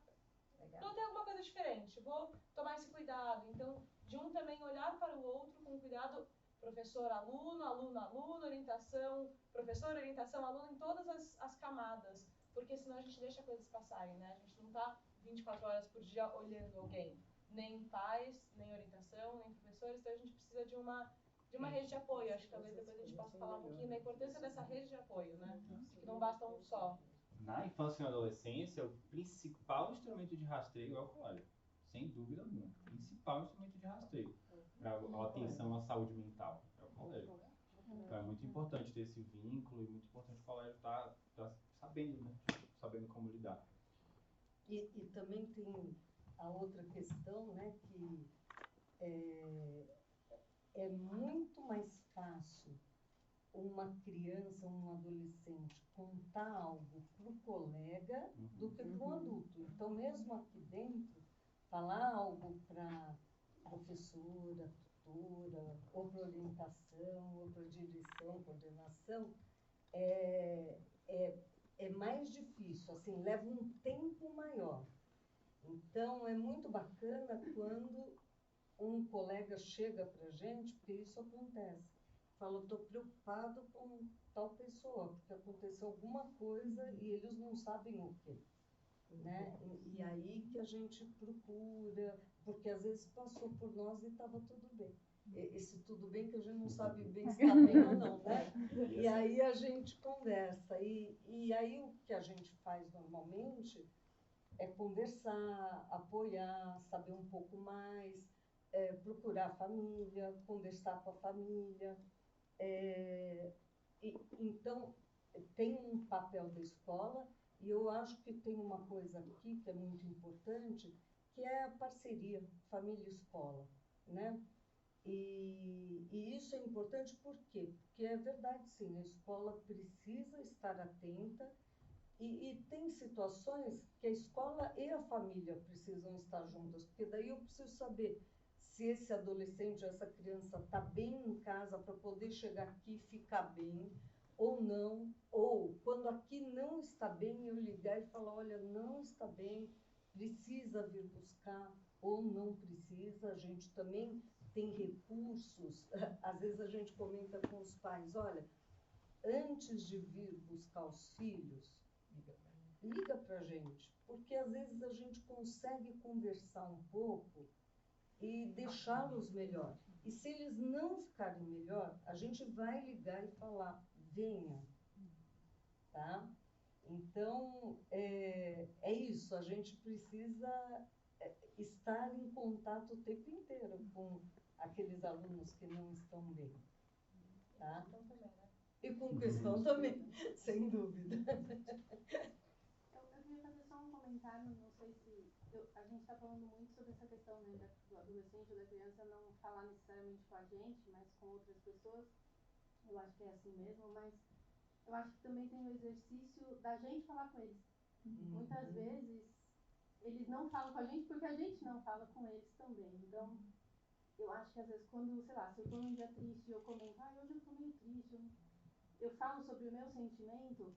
não ter alguma coisa diferente, vou tomar esse cuidado. Então, de um também olhar para o outro com cuidado, professor, aluno, aluno, orientação, professor, orientação, aluno, em todas as camadas, porque senão a gente deixa coisas passarem, né? A gente não tá 24 horas por dia olhando alguém, nem pais, nem orientação, nem professores, então a gente precisa de uma rede de apoio. Acho que talvez depois a gente possa falar um pouquinho da importância dessa rede de apoio, né? Que não basta um só. Na infância e na adolescência, o principal instrumento de rastreio é o colégio. Sem dúvida alguma. O principal instrumento de rastreio para a atenção à saúde mental é o colégio. Então é muito importante ter esse vínculo e muito importante o colégio estar sabendo, né? Sabendo como lidar. E também tem a outra questão, né, que é muito mais fácil uma criança, um adolescente contar algo para o colega do que para o adulto. Então, mesmo aqui dentro, falar algo para a professora, tutora, ou para orientação, ou para direção, coordenação, é mais difícil, assim, leva um tempo maior. Então, é muito bacana quando um colega chega para a gente, porque isso acontece. Fala, estou preocupado com tal pessoa, porque aconteceu alguma coisa e eles não sabem o quê. Né? E aí que a gente procura, porque às vezes passou por nós e estava tudo bem. Esse tudo bem que a gente não sabe bem se está bem ou não, né? E aí a gente conversa. E aí o que a gente faz normalmente é conversar, apoiar, saber um pouco mais, procurar a família, conversar com a família. Então, tem um papel da escola, e eu acho que tem uma coisa aqui que é muito importante, que é a parceria família-escola, né? E isso é importante por quê? Porque é verdade, sim, a escola precisa estar atenta e tem situações que a escola e a família precisam estar juntas, porque daí eu preciso saber se esse adolescente, essa criança está bem em casa para poder chegar aqui e ficar bem, ou não, ou quando aqui não está bem, eu ligar e falar, olha, não está bem, precisa vir buscar, ou não precisa, a gente também tem recursos, às vezes a gente comenta com os pais, olha, antes de vir buscar os filhos, liga para a gente, porque às vezes a gente consegue conversar um pouco e deixá-los melhor. E se eles não ficarem melhor, a gente vai ligar e falar, venha, tá? Então, é isso, a gente precisa estar em contato o tempo inteiro com aqueles alunos que não estão bem, tá? E com questão também, sem dúvida. Eu queria fazer só um comentário, não sei se... a gente está falando muito sobre essa questão, né, do adolescente ou da criança não falar necessariamente com a gente, mas com outras pessoas. Eu acho que é assim mesmo, mas eu acho que também tem o exercício da gente falar com eles. Muitas vezes, eles não falam com a gente porque a gente não fala com eles também. Então, eu acho que às vezes quando, sei lá, se eu estou num dia triste e eu comento, hoje eu estou meio triste, eu falo sobre o meu sentimento,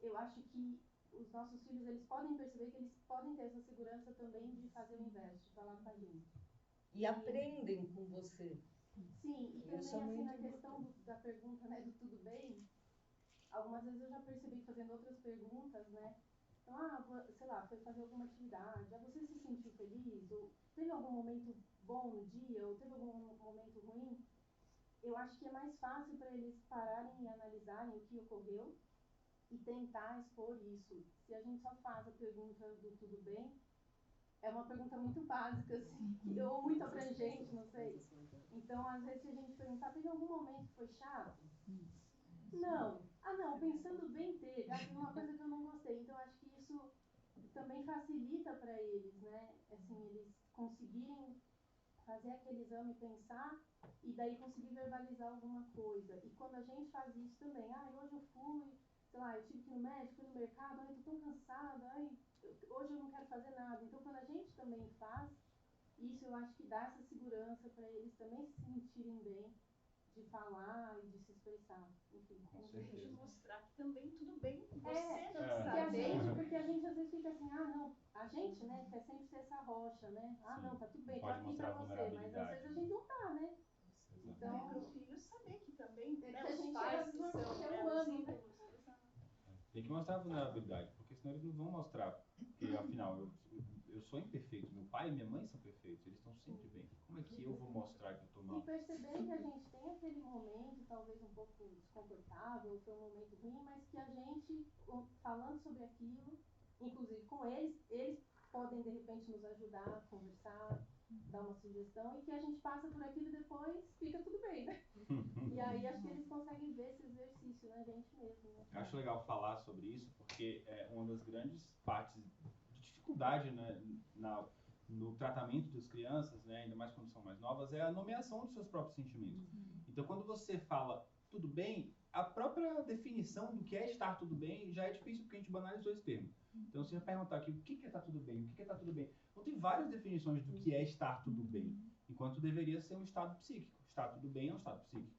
eu acho que os nossos filhos, eles podem perceber que eles podem ter essa segurança também de fazer o inverso, de falar com a gente. E aprendem com você. Sim, e também Isso é assim, muito na questão da pergunta, né, do tudo bem, algumas vezes eu já percebi fazendo outras perguntas, né, então, sei lá, foi fazer alguma atividade, você se sentiu feliz, ou teve algum momento bom no dia, ou teve algum momento ruim, eu acho que é mais fácil para eles pararem e analisarem o que ocorreu e tentar expor isso. Se a gente só faz a pergunta do tudo bem, é uma pergunta muito básica, assim, ou muito abrangente, não sei. Então, às vezes, se a gente perguntar, teve algum momento que foi chato? Não. Não, pensando bem teve. Uma coisa que eu não gostei. Então, acho que isso também facilita para eles, né? Assim, eles conseguirem fazer aquele exame, pensar e daí conseguir verbalizar alguma coisa. E quando a gente faz isso também, hoje eu fui, sei lá, eu tive que ir no médico, fui no mercado, eu tô tão cansada, hoje eu não quero fazer nada. Então, quando a gente também faz, isso eu acho que dá essa segurança para eles também se sentirem bem de falar e de se expressar. Enfim, de mostrar que também tudo bem, você porque a gente às vezes fica assim, não, a gente, né, quer sempre ser essa rocha, né? Não, tá tudo bem, tô aqui pra você, mas às vezes a gente não tá, né? Então, para os filhos saber que também, né, a os gente pais que são humanos, né? Tem que mostrar a vulnerabilidade, porque senão eles não vão mostrar. Porque, afinal, eu sou imperfeito. Meu pai e minha mãe são perfeitos. Eles estão sempre bem. Como é que eu vou mostrar que eu estou mal? E perceber que a gente tem aquele momento, talvez um pouco desconfortável, foi um momento ruim, mas que a gente, falando sobre aquilo, inclusive com eles podem, de repente, nos ajudar a conversar, dar uma sugestão, e que a gente passa por aquilo e depois fica tudo bem, né? E aí acho que eles conseguem ver esse exercício na gente mesmo, né? Eu acho legal falar sobre isso, porque é uma das grandes partes de dificuldade, né, no tratamento das crianças, né, ainda mais quando são mais novas, é a nomeação dos seus próprios sentimentos. Então, quando você fala tudo bem, a própria definição do que é estar tudo bem já é difícil, porque a gente banalizou esse termo. Então, se eu perguntar aqui o que é estar tudo bem, o que é estar tudo bem, não tem várias definições do que é estar tudo bem, enquanto deveria ser um estado psíquico. Estar tudo bem é um estado psíquico.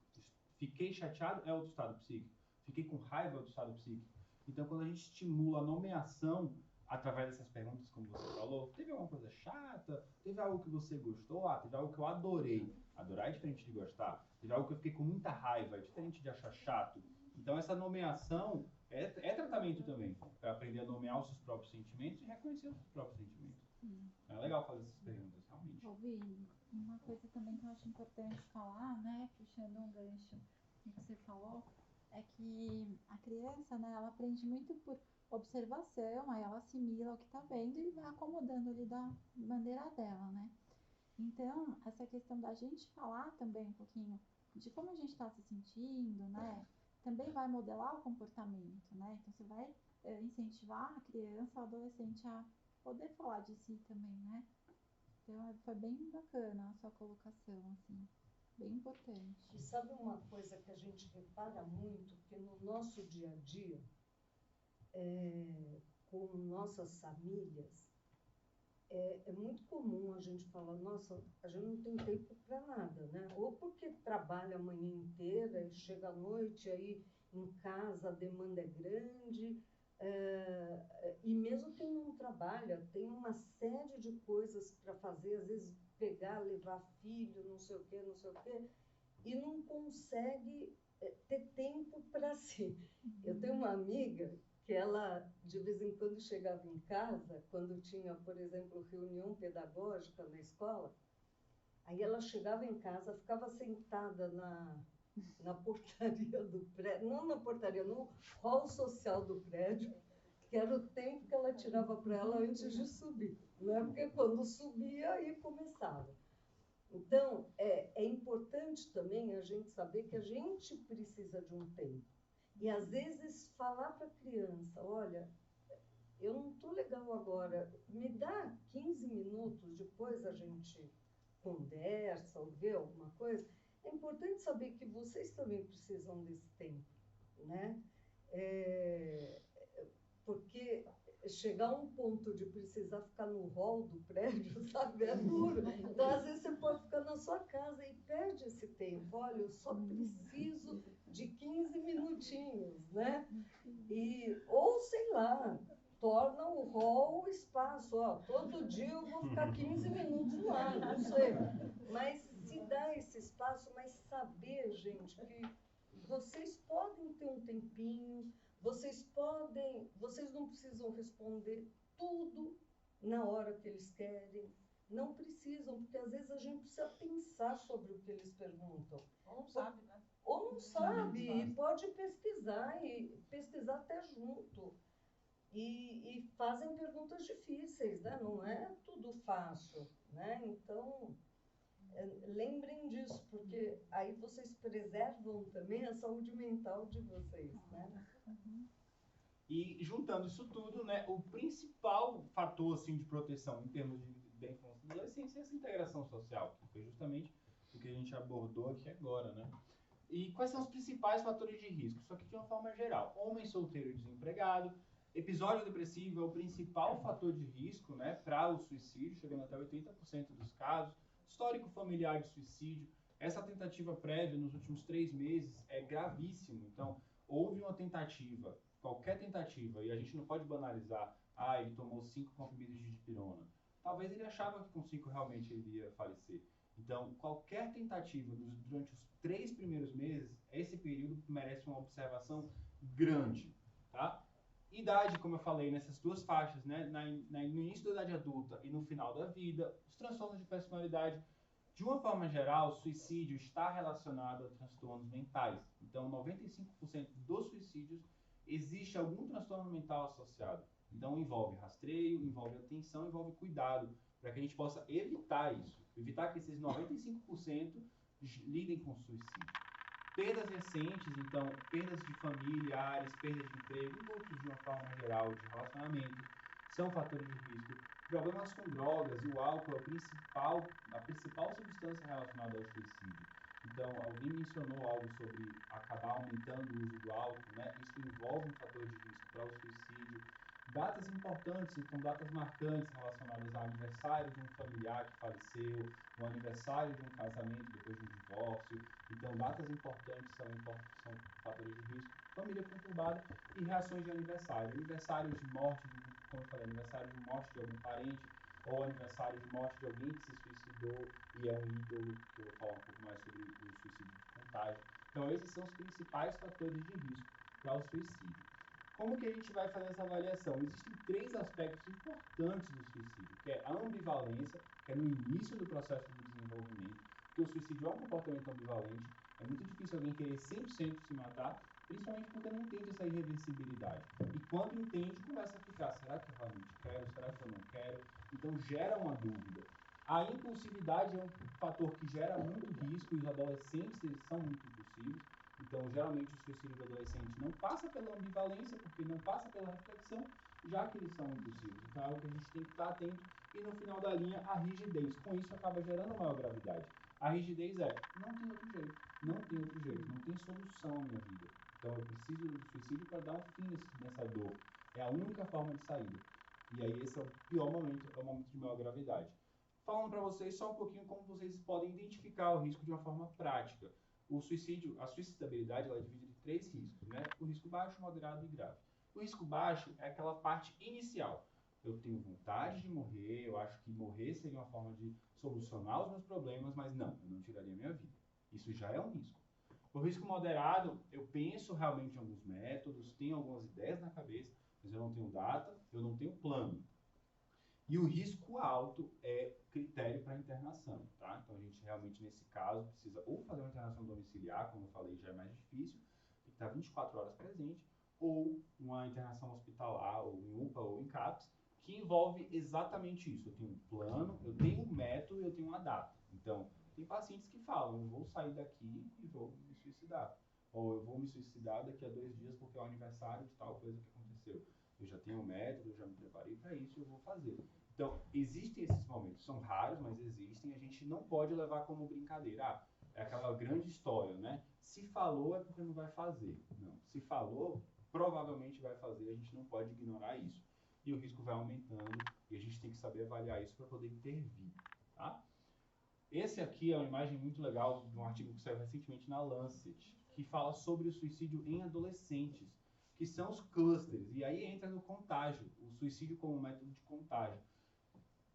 Fiquei chateado é outro estado psíquico. Fiquei com raiva é outro estado psíquico. Então, quando a gente estimula a nomeação através dessas perguntas, como você falou, teve alguma coisa chata? Teve algo que você gostou? Teve algo que eu adorei. Adorar é diferente de gostar. Teve algo que eu fiquei com muita raiva, é diferente de achar chato. Então, essa nomeação é tratamento também, para aprender a nomear os seus próprios sentimentos e reconhecer os seus próprios sentimentos. É legal fazer essas perguntas, realmente. Ouvi, uma coisa também que eu acho importante falar, né, puxando um gancho que você falou, é que a criança, né, ela aprende muito por observação, aí ela assimila o que está vendo e vai acomodando ali da maneira dela, né? Então, essa questão da gente falar também um pouquinho de como a gente está se sentindo, né? Também vai modelar o comportamento, né? Então, você vai incentivar a criança, o adolescente a poder falar de si também, né? Então, foi bem bacana a sua colocação, assim, bem importante. E sabe uma coisa que a gente repara muito, que no nosso dia a dia, com nossas famílias, é muito comum a gente falar, nossa, a gente não tem tempo para nada, né? Ou porque trabalha a manhã inteira e chega à noite, aí em casa a demanda é grande, e mesmo quem não trabalha, tem uma série de coisas para fazer, às vezes pegar, levar filho, não sei o quê, e não consegue ter tempo para si. Eu tenho uma amiga que ela, de vez em quando, chegava em casa, quando tinha, por exemplo, reunião pedagógica na escola, aí ela chegava em casa, ficava sentada na portaria do prédio, não na portaria, no hall social do prédio, que era o tempo que ela tirava para ela antes de subir, né? Porque quando subia, aí começava. Então, é importante também a gente saber que a gente precisa de um tempo. E, às vezes, falar para a criança, olha, eu não estou legal agora, me dá 15 minutos, depois a gente conversa ou vê alguma coisa. É importante saber que vocês também precisam desse tempo, né? Porque chegar a um ponto de precisar ficar no hall do prédio, sabe, é duro. Então, às vezes, você pode ficar na sua casa e perde esse tempo. Olha, eu só preciso de 15 minutinhos, né? Ou, sei lá, torna o hall o espaço. Ó, todo dia eu vou ficar 15 minutos lá, não sei. Mas se dá esse espaço, mas saber, gente, que vocês podem ter um tempinho, vocês não precisam responder tudo na hora que eles querem. Não precisam, porque às vezes a gente precisa pensar sobre o que eles perguntam. Ou não sabe, né? Ou não sabe, e pode pesquisar, e pesquisar até junto. E fazem perguntas difíceis, né? Não é tudo fácil, né? Então, lembrem disso, porque aí vocês preservam também a saúde mental de vocês, né? E juntando isso tudo, né, o principal fator assim, de proteção em termos da infância e adolescência é essa integração social, que foi justamente o que a gente abordou aqui agora, né? E quais são os principais fatores de risco? Isso aqui de uma forma geral. Homem solteiro e desempregado, episódio depressivo é o principal fator de risco, né, para o suicídio, chegando até 80% dos casos. Histórico familiar de suicídio. Essa tentativa prévia nos últimos 3 meses é gravíssimo. Então, houve uma tentativa, qualquer tentativa, e a gente não pode banalizar, ele tomou 5 comprimidos de dipirona. Talvez ele achava que com 5 realmente ele ia falecer. Então, qualquer tentativa durante os 3 primeiros meses, esse período merece uma observação grande, tá? Idade, como eu falei, nessas 2 faixas, né? No início da idade adulta e no final da vida, os transtornos de personalidade. De uma forma geral, o suicídio está relacionado a transtornos mentais. Então, 95% dos suicídios existe algum transtorno mental associado. Então, envolve rastreio, envolve atenção, envolve cuidado, para que a gente possa evitar isso. Evitar que esses 95% lidem com suicídio. Perdas recentes, então, perdas de familiares, perdas de emprego, lutos de uma forma geral, de relacionamento, são fatores de risco. Problemas com drogas e o álcool é a principal substância relacionada ao suicídio. Então, alguém mencionou algo sobre acabar aumentando o uso do álcool, né? Isso envolve um fator de risco para o suicídio. Datas importantes, então datas marcantes relacionadas ao aniversário de um familiar que faleceu, o aniversário de um casamento depois de um divórcio. Então, datas importantes são fatores de risco. Família conturbada e reações de aniversário. Aniversário de morte, como eu falei, aniversário de morte de algum parente, ou aniversário de morte de alguém que se suicidou e é um ídolo, que eu vou falar um pouco mais sobre o suicídio de contágio. Então, esses são os principais fatores de risco para o suicídio. Como que a gente vai fazer essa avaliação? Existem 3 aspectos importantes do suicídio, que é a ambivalência, que é no início do processo de desenvolvimento, porque o suicídio é um comportamento ambivalente. É muito difícil alguém querer 100% se matar, principalmente porque não entende essa irreversibilidade. E quando entende, começa a ficar, será que eu realmente quero? Será que eu não quero? Então gera uma dúvida. A impulsividade é um fator que gera muito risco, e os adolescentes eles são muito impulsivos. Então, geralmente, o suicídio do adolescente não passa pela ambivalência, porque não passa pela reflexão, já que eles são impulsivos. Então, é algo que a gente tem que estar atento. E, no final da linha, a rigidez. Com isso, acaba gerando maior gravidade. A rigidez é, não tem outro jeito, não tem outro jeito, não tem solução na minha vida. Então, eu preciso do suicídio para dar um fim nessa dor. É a única forma de saída. E aí, esse é o pior momento, é o momento de maior gravidade. Falando para vocês só um pouquinho como vocês podem identificar o risco de uma forma prática. O suicídio, a suicidabilidade, ela é dividida em 3 riscos, né? O risco baixo, moderado e grave. O risco baixo é aquela parte inicial. Eu tenho vontade de morrer, eu acho que morrer seria uma forma de solucionar os meus problemas, mas não, eu não tiraria a minha vida. Isso já é um risco. O risco moderado, eu penso realmente em alguns métodos, tenho algumas ideias na cabeça, mas eu não tenho data, eu não tenho plano. E o risco alto é critério para internação, tá? Então a gente realmente nesse caso precisa ou fazer uma internação domiciliar, como eu falei, já é mais difícil, tem que estar 24 horas presente, ou uma internação hospitalar, ou em UPA ou em CAPS, que envolve exatamente isso. Eu tenho um plano, eu tenho um método e eu tenho uma data. Então, tem pacientes que falam, eu vou sair daqui e vou me suicidar. Ou eu vou me suicidar daqui a 2 dias porque é o aniversário de tal coisa que aconteceu. Eu já tenho um método, eu já me preparei para isso e eu vou fazer. Então, existem esses momentos, são raros, mas existem, a gente não pode levar como brincadeira. Ah, é aquela grande história, né? Se falou é porque não vai fazer. Não, se falou, provavelmente vai fazer, a gente não pode ignorar isso. E o risco vai aumentando e a gente tem que saber avaliar isso para poder intervir, tá? Esse aqui é uma imagem muito legal de um artigo que saiu recentemente na Lancet, que fala sobre o suicídio em adolescentes, que são os clusters. E aí entra no contágio, o suicídio como método de contágio.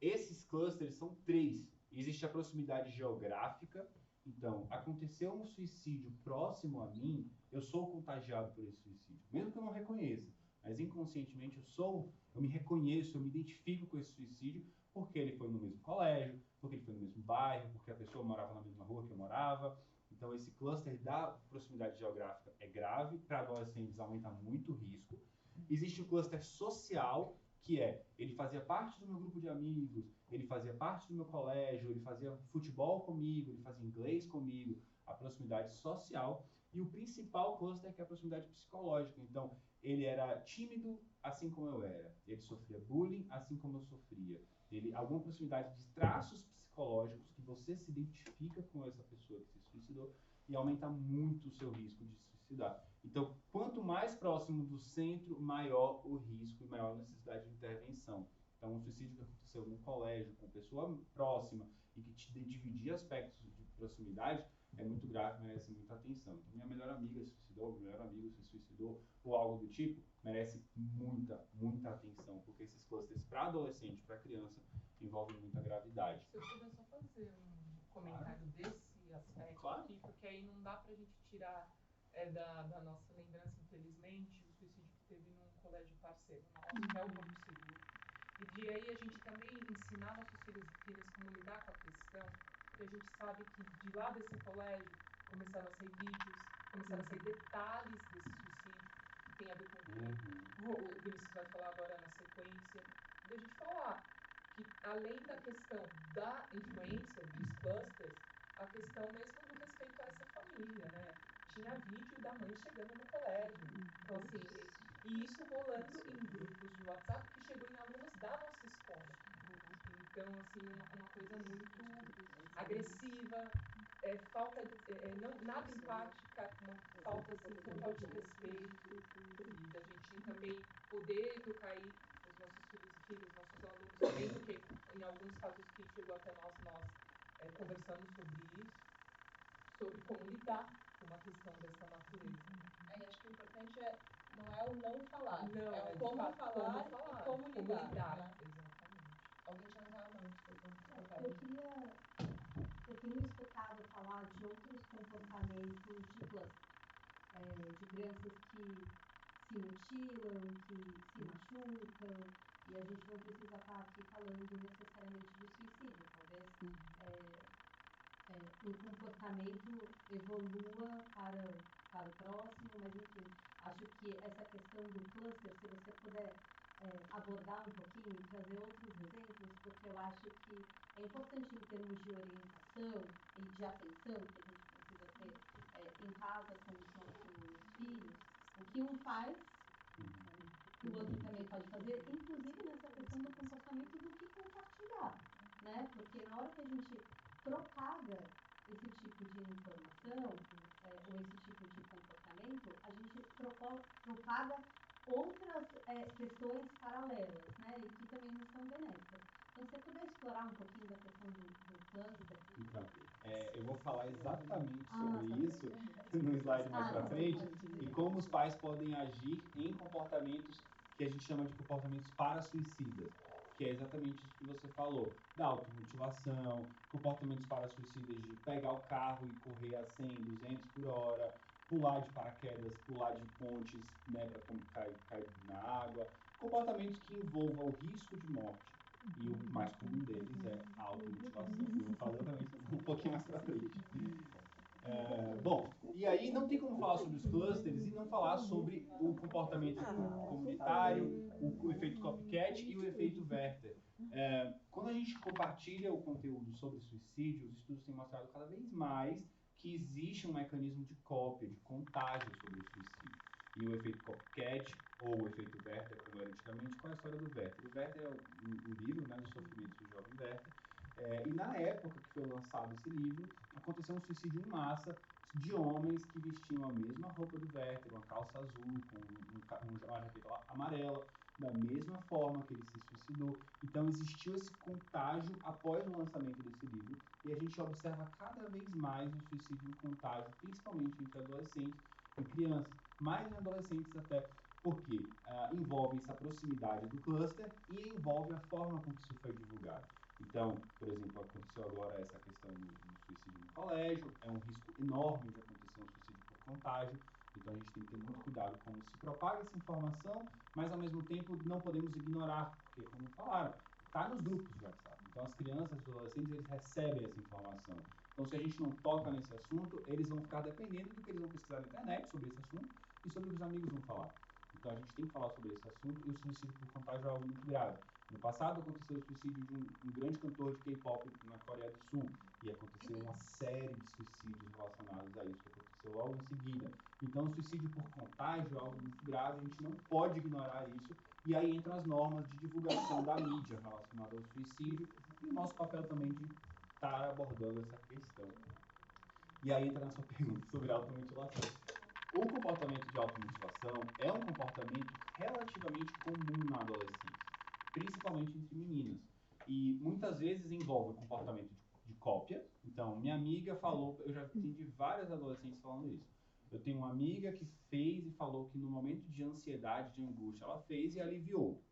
Esses clusters são 3. Existe a proximidade geográfica. Então, aconteceu um suicídio próximo a mim, eu sou contagiado por esse suicídio. Mesmo que eu não reconheça, mas inconscientemente eu me reconheço, eu me identifico com esse suicídio, porque ele foi no mesmo colégio, porque ele foi no mesmo bairro, porque a pessoa morava na mesma rua que eu morava. Então, esse cluster da proximidade geográfica é grave, para adolescentes aumenta muito o risco. Existe o cluster social, que é, ele fazia parte do meu grupo de amigos, ele fazia parte do meu colégio, ele fazia futebol comigo, ele fazia inglês comigo, a proximidade social. E o principal cluster que é a proximidade psicológica. Então, ele era tímido, assim como eu era. Ele sofria bullying, assim como eu sofria. Alguma proximidade de traços psicológicos que você se identifica com essa pessoa que se suicidou e aumenta muito o seu risco de se suicidar. Então, quanto mais próximo do centro, maior o risco e maior a necessidade de intervenção. Então, um suicídio que aconteceu num colégio, com pessoa próxima e que te dividir aspectos de proximidade é muito grave, merece muita atenção. Então, minha melhor amiga se suicidou, meu melhor amigo se suicidou, ou algo do tipo, merece muita, muita atenção, porque esses clusters para adolescente, para criança, envolvem muita gravidade. Se eu puder só fazer um comentário desse aspecto aqui, porque aí não dá pra gente tirar da nossa lembrança, infelizmente, o suicídio que teve num colégio parceiro nosso, que é o Porto Seguro. E de aí a gente também ensinar nossos filhos e filhas como lidar com a questão, porque a gente sabe que de lá desse colégio começaram a sair vídeos, começaram a sair detalhes desse suicídio, que tem a ver com o Vinícius vai falar agora na sequência, de a gente falar que além da questão da influência dos clusters, a questão mesmo do respeito a essa família, né? Tinha vídeo da mãe chegando no colégio. Então, assim, e isso rolando em grupos de WhatsApp que chegou em alunos da nossa escola. Então, assim, uma coisa muito agressiva, falta de, nada empática, uma falta assim, total de respeito. E da gente também poder educar aí os nossos filhos, nossos alunos também, porque em alguns casos que chegou até nós conversamos sobre isso, sobre como lidar com uma questão dessa natureza. E acho que o importante não é o não falar, não, é o como falar e como lidar. Né? Exatamente. Alguém tinha levado a mão, Eu tenho escutado falar de outros comportamentos de cluster, de crianças que se mutilam, que se machucam, e a gente não precisa estar aqui falando necessariamente de suicídio, talvez o comportamento evolua para para o próximo, mas enfim, acho que essa questão do cluster, se você puder abordar um pouquinho e trazer outros exemplos, porque eu acho que é importante em termos de orientação e de atenção que a gente precisa ter em casa com os nossos filhos, o que um faz, o outro também pode fazer, inclusive nessa questão do comportamento do que compartilhar, né? Porque na hora que a gente propaga esse tipo de informação, ou esse tipo de comportamento, a gente propaga outras questões paralelas, né? E que também não são benéficas. Então, se você puder explorar um pouquinho da questão do cluster. Então, eu vou falar exatamente sobre isso no slide mais para frente, e como os pais podem agir em comportamentos que a gente chama de comportamentos para-suicidas, que é exatamente isso que você falou, da automutilação, comportamentos para-suicidas de pegar o carro e correr a 100, 200 por hora, pular de paraquedas, pular de pontes, né, para cair na água, comportamentos que envolvam o risco de morte. E o mais comum deles é a automutilação. Eu vou falar exatamente um pouquinho mais para frente. Bom, e aí não tem como falar sobre os clusters e não falar sobre o comportamento comunitário, o efeito copycat e o efeito Werther. Quando a gente compartilha o conteúdo sobre suicídio, os estudos têm mostrado cada vez mais que existe um mecanismo de cópia, de contágio sobre o suicídio. E o efeito copycat, ou o efeito Werther, como era antigamente, qual é a história do Werther? O Werther é o livro, né, dos sofrimentos do jovem Werther, e na época que foi lançado esse livro, aconteceu um suicídio em massa de homens que vestiam a mesma roupa do Werther, uma calça azul, com uma jaqueta amarela, da mesma forma que ele se suicidou. Então existiu esse contágio após o lançamento desse livro, e a gente observa cada vez mais o suicídio em contágio, principalmente entre adolescentes e crianças, mais em adolescentes até, porque envolve essa proximidade do cluster e envolve a forma com que isso foi divulgado. Então, por exemplo, aconteceu agora essa questão do suicídio no colégio, é um risco enorme de acontecer um suicídio por contágio, então a gente tem que ter muito cuidado como se propaga essa informação, mas ao mesmo tempo não podemos ignorar, porque, como falaram, está nos grupos de WhatsApp. Então as crianças, os adolescentes, eles recebem essa informação. Então se a gente não toca nesse assunto, eles vão ficar dependendo do que eles vão pesquisar na internet sobre esse assunto e sobre o que os amigos vão falar. Então a gente tem que falar sobre esse assunto, e o suicídio por contágio é algo muito grave. No passado aconteceu o suicídio de um grande cantor de K-pop na Coreia do Sul, e aconteceu uma série de suicídios relacionados a isso, que aconteceu logo em seguida. Então o suicídio por contágio é algo muito grave, a gente não pode ignorar isso, e aí entram as normas de divulgação da mídia relacionada ao suicídio, e o nosso papel também de estar abordando essa questão. E aí entra na sua pergunta sobre a automutilação. O comportamento de automutilação é um comportamento relativamente comum na adolescência, principalmente entre meninas. E muitas vezes envolve o comportamento de cópia. Então, minha amiga falou, eu já entendi várias adolescentes falando isso. Eu tenho uma amiga que fez e falou que no momento de ansiedade, de angústia, ela fez e aliviou.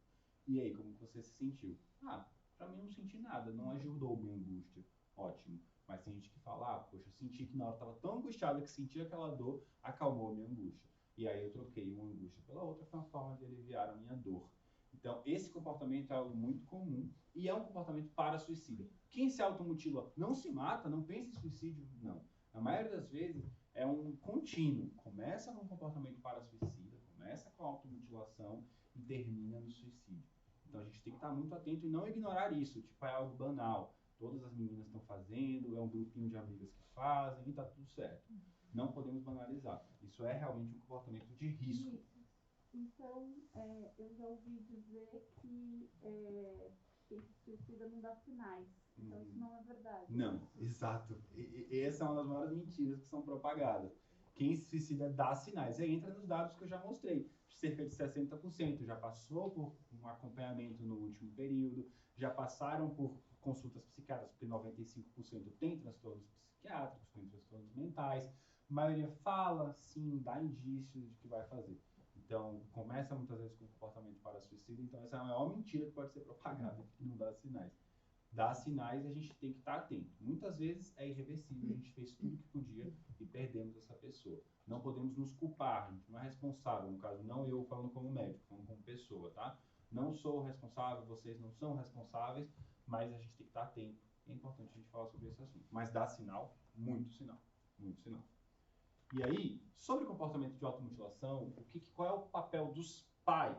E aí, como você se sentiu? Pra mim não senti nada, não ajudou minha angústia. Ótimo. Mas tem gente que fala, poxa, eu senti que na hora eu estava tão angustiada que senti aquela dor, acalmou a minha angústia. E aí eu troquei uma angústia pela outra, foi uma forma de aliviar a minha dor. Então, esse comportamento é algo muito comum e é um comportamento para suicida. Quem se automutila não se mata, não pensa em suicídio, não. Na maioria das vezes é um contínuo. Começa com um comportamento para suicida, começa com a automutilação e termina no suicídio. Então a gente tem que estar muito atento e não ignorar isso, tipo, é algo banal. Todas as meninas estão fazendo, é um grupinho de amigas que fazem e está tudo certo. Não podemos banalizar. Isso é realmente um comportamento de risco. Então, eu já ouvi dizer que quem se suicida não dá sinais. Então, isso não é verdade. Não, exato. E essa é uma das maiores mentiras que são propagadas. Quem se suicida dá sinais. E aí entra nos dados que eu já mostrei. Cerca de 60% já passou por um acompanhamento no último período, já passaram por consultas psiquiátricas, porque 95% tem transtornos psiquiátricos, tem transtornos mentais. A maioria fala, sim, dá indícios de que vai fazer. Então, começa muitas vezes com comportamento para suicídio. Então, essa é a maior mentira que pode ser propagada, que não dá sinais. Dá sinais e a gente tem que estar atento. Muitas vezes é irreversível, a gente fez tudo que podia e perdemos essa pessoa. Não podemos nos culpar, a gente não é responsável, no caso, não eu falando como médico, falando como pessoa, tá? Não sou responsável, vocês não são responsáveis, mas a gente tem que estar atento. É importante a gente falar sobre esse assunto. Mas dá sinal, muito sinal, muito sinal. E aí, sobre comportamento de automutilação, qual é o papel dos pais?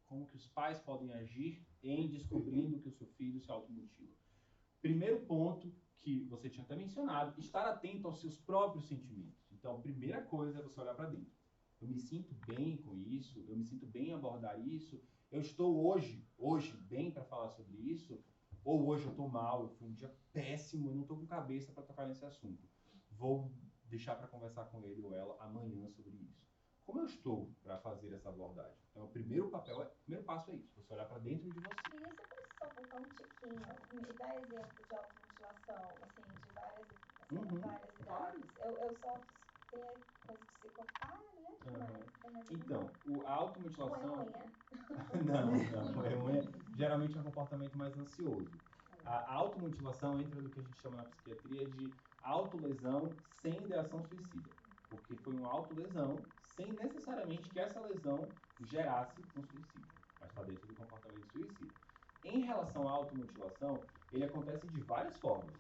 Como que os pais podem agir em descobrindo que o seu filho se automutila? Primeiro ponto que você tinha até mencionado, estar atento aos seus próprios sentimentos. Então, a primeira coisa é você olhar para dentro. Eu me sinto bem com isso, eu me sinto bem em abordar isso, eu estou hoje bem para falar sobre isso, ou hoje eu estou mal, eu fui um dia péssimo, eu não estou com cabeça para tocar nesse assunto. Vou deixar para conversar com ele ou ela amanhã sobre isso. Como eu estou para fazer essa abordagem? Então, o primeiro passo é isso, você olhar para dentro de você. E isso eu posso só voltar um tiquinho e dar exemplo de automutilação, assim, de várias idades. Eu só tenho coisa psicopata, né? Então, a automutilação... Unha. Não, unha geralmente é um comportamento mais ansioso. A automutilação entra no que a gente chama na psiquiatria de autolesão sem ideação suicida. Porque foi uma autolesão sem necessariamente que essa lesão gerasse um suicídio. Mas está dentro do comportamento suicida. Em relação à automutilação, ele acontece de várias formas.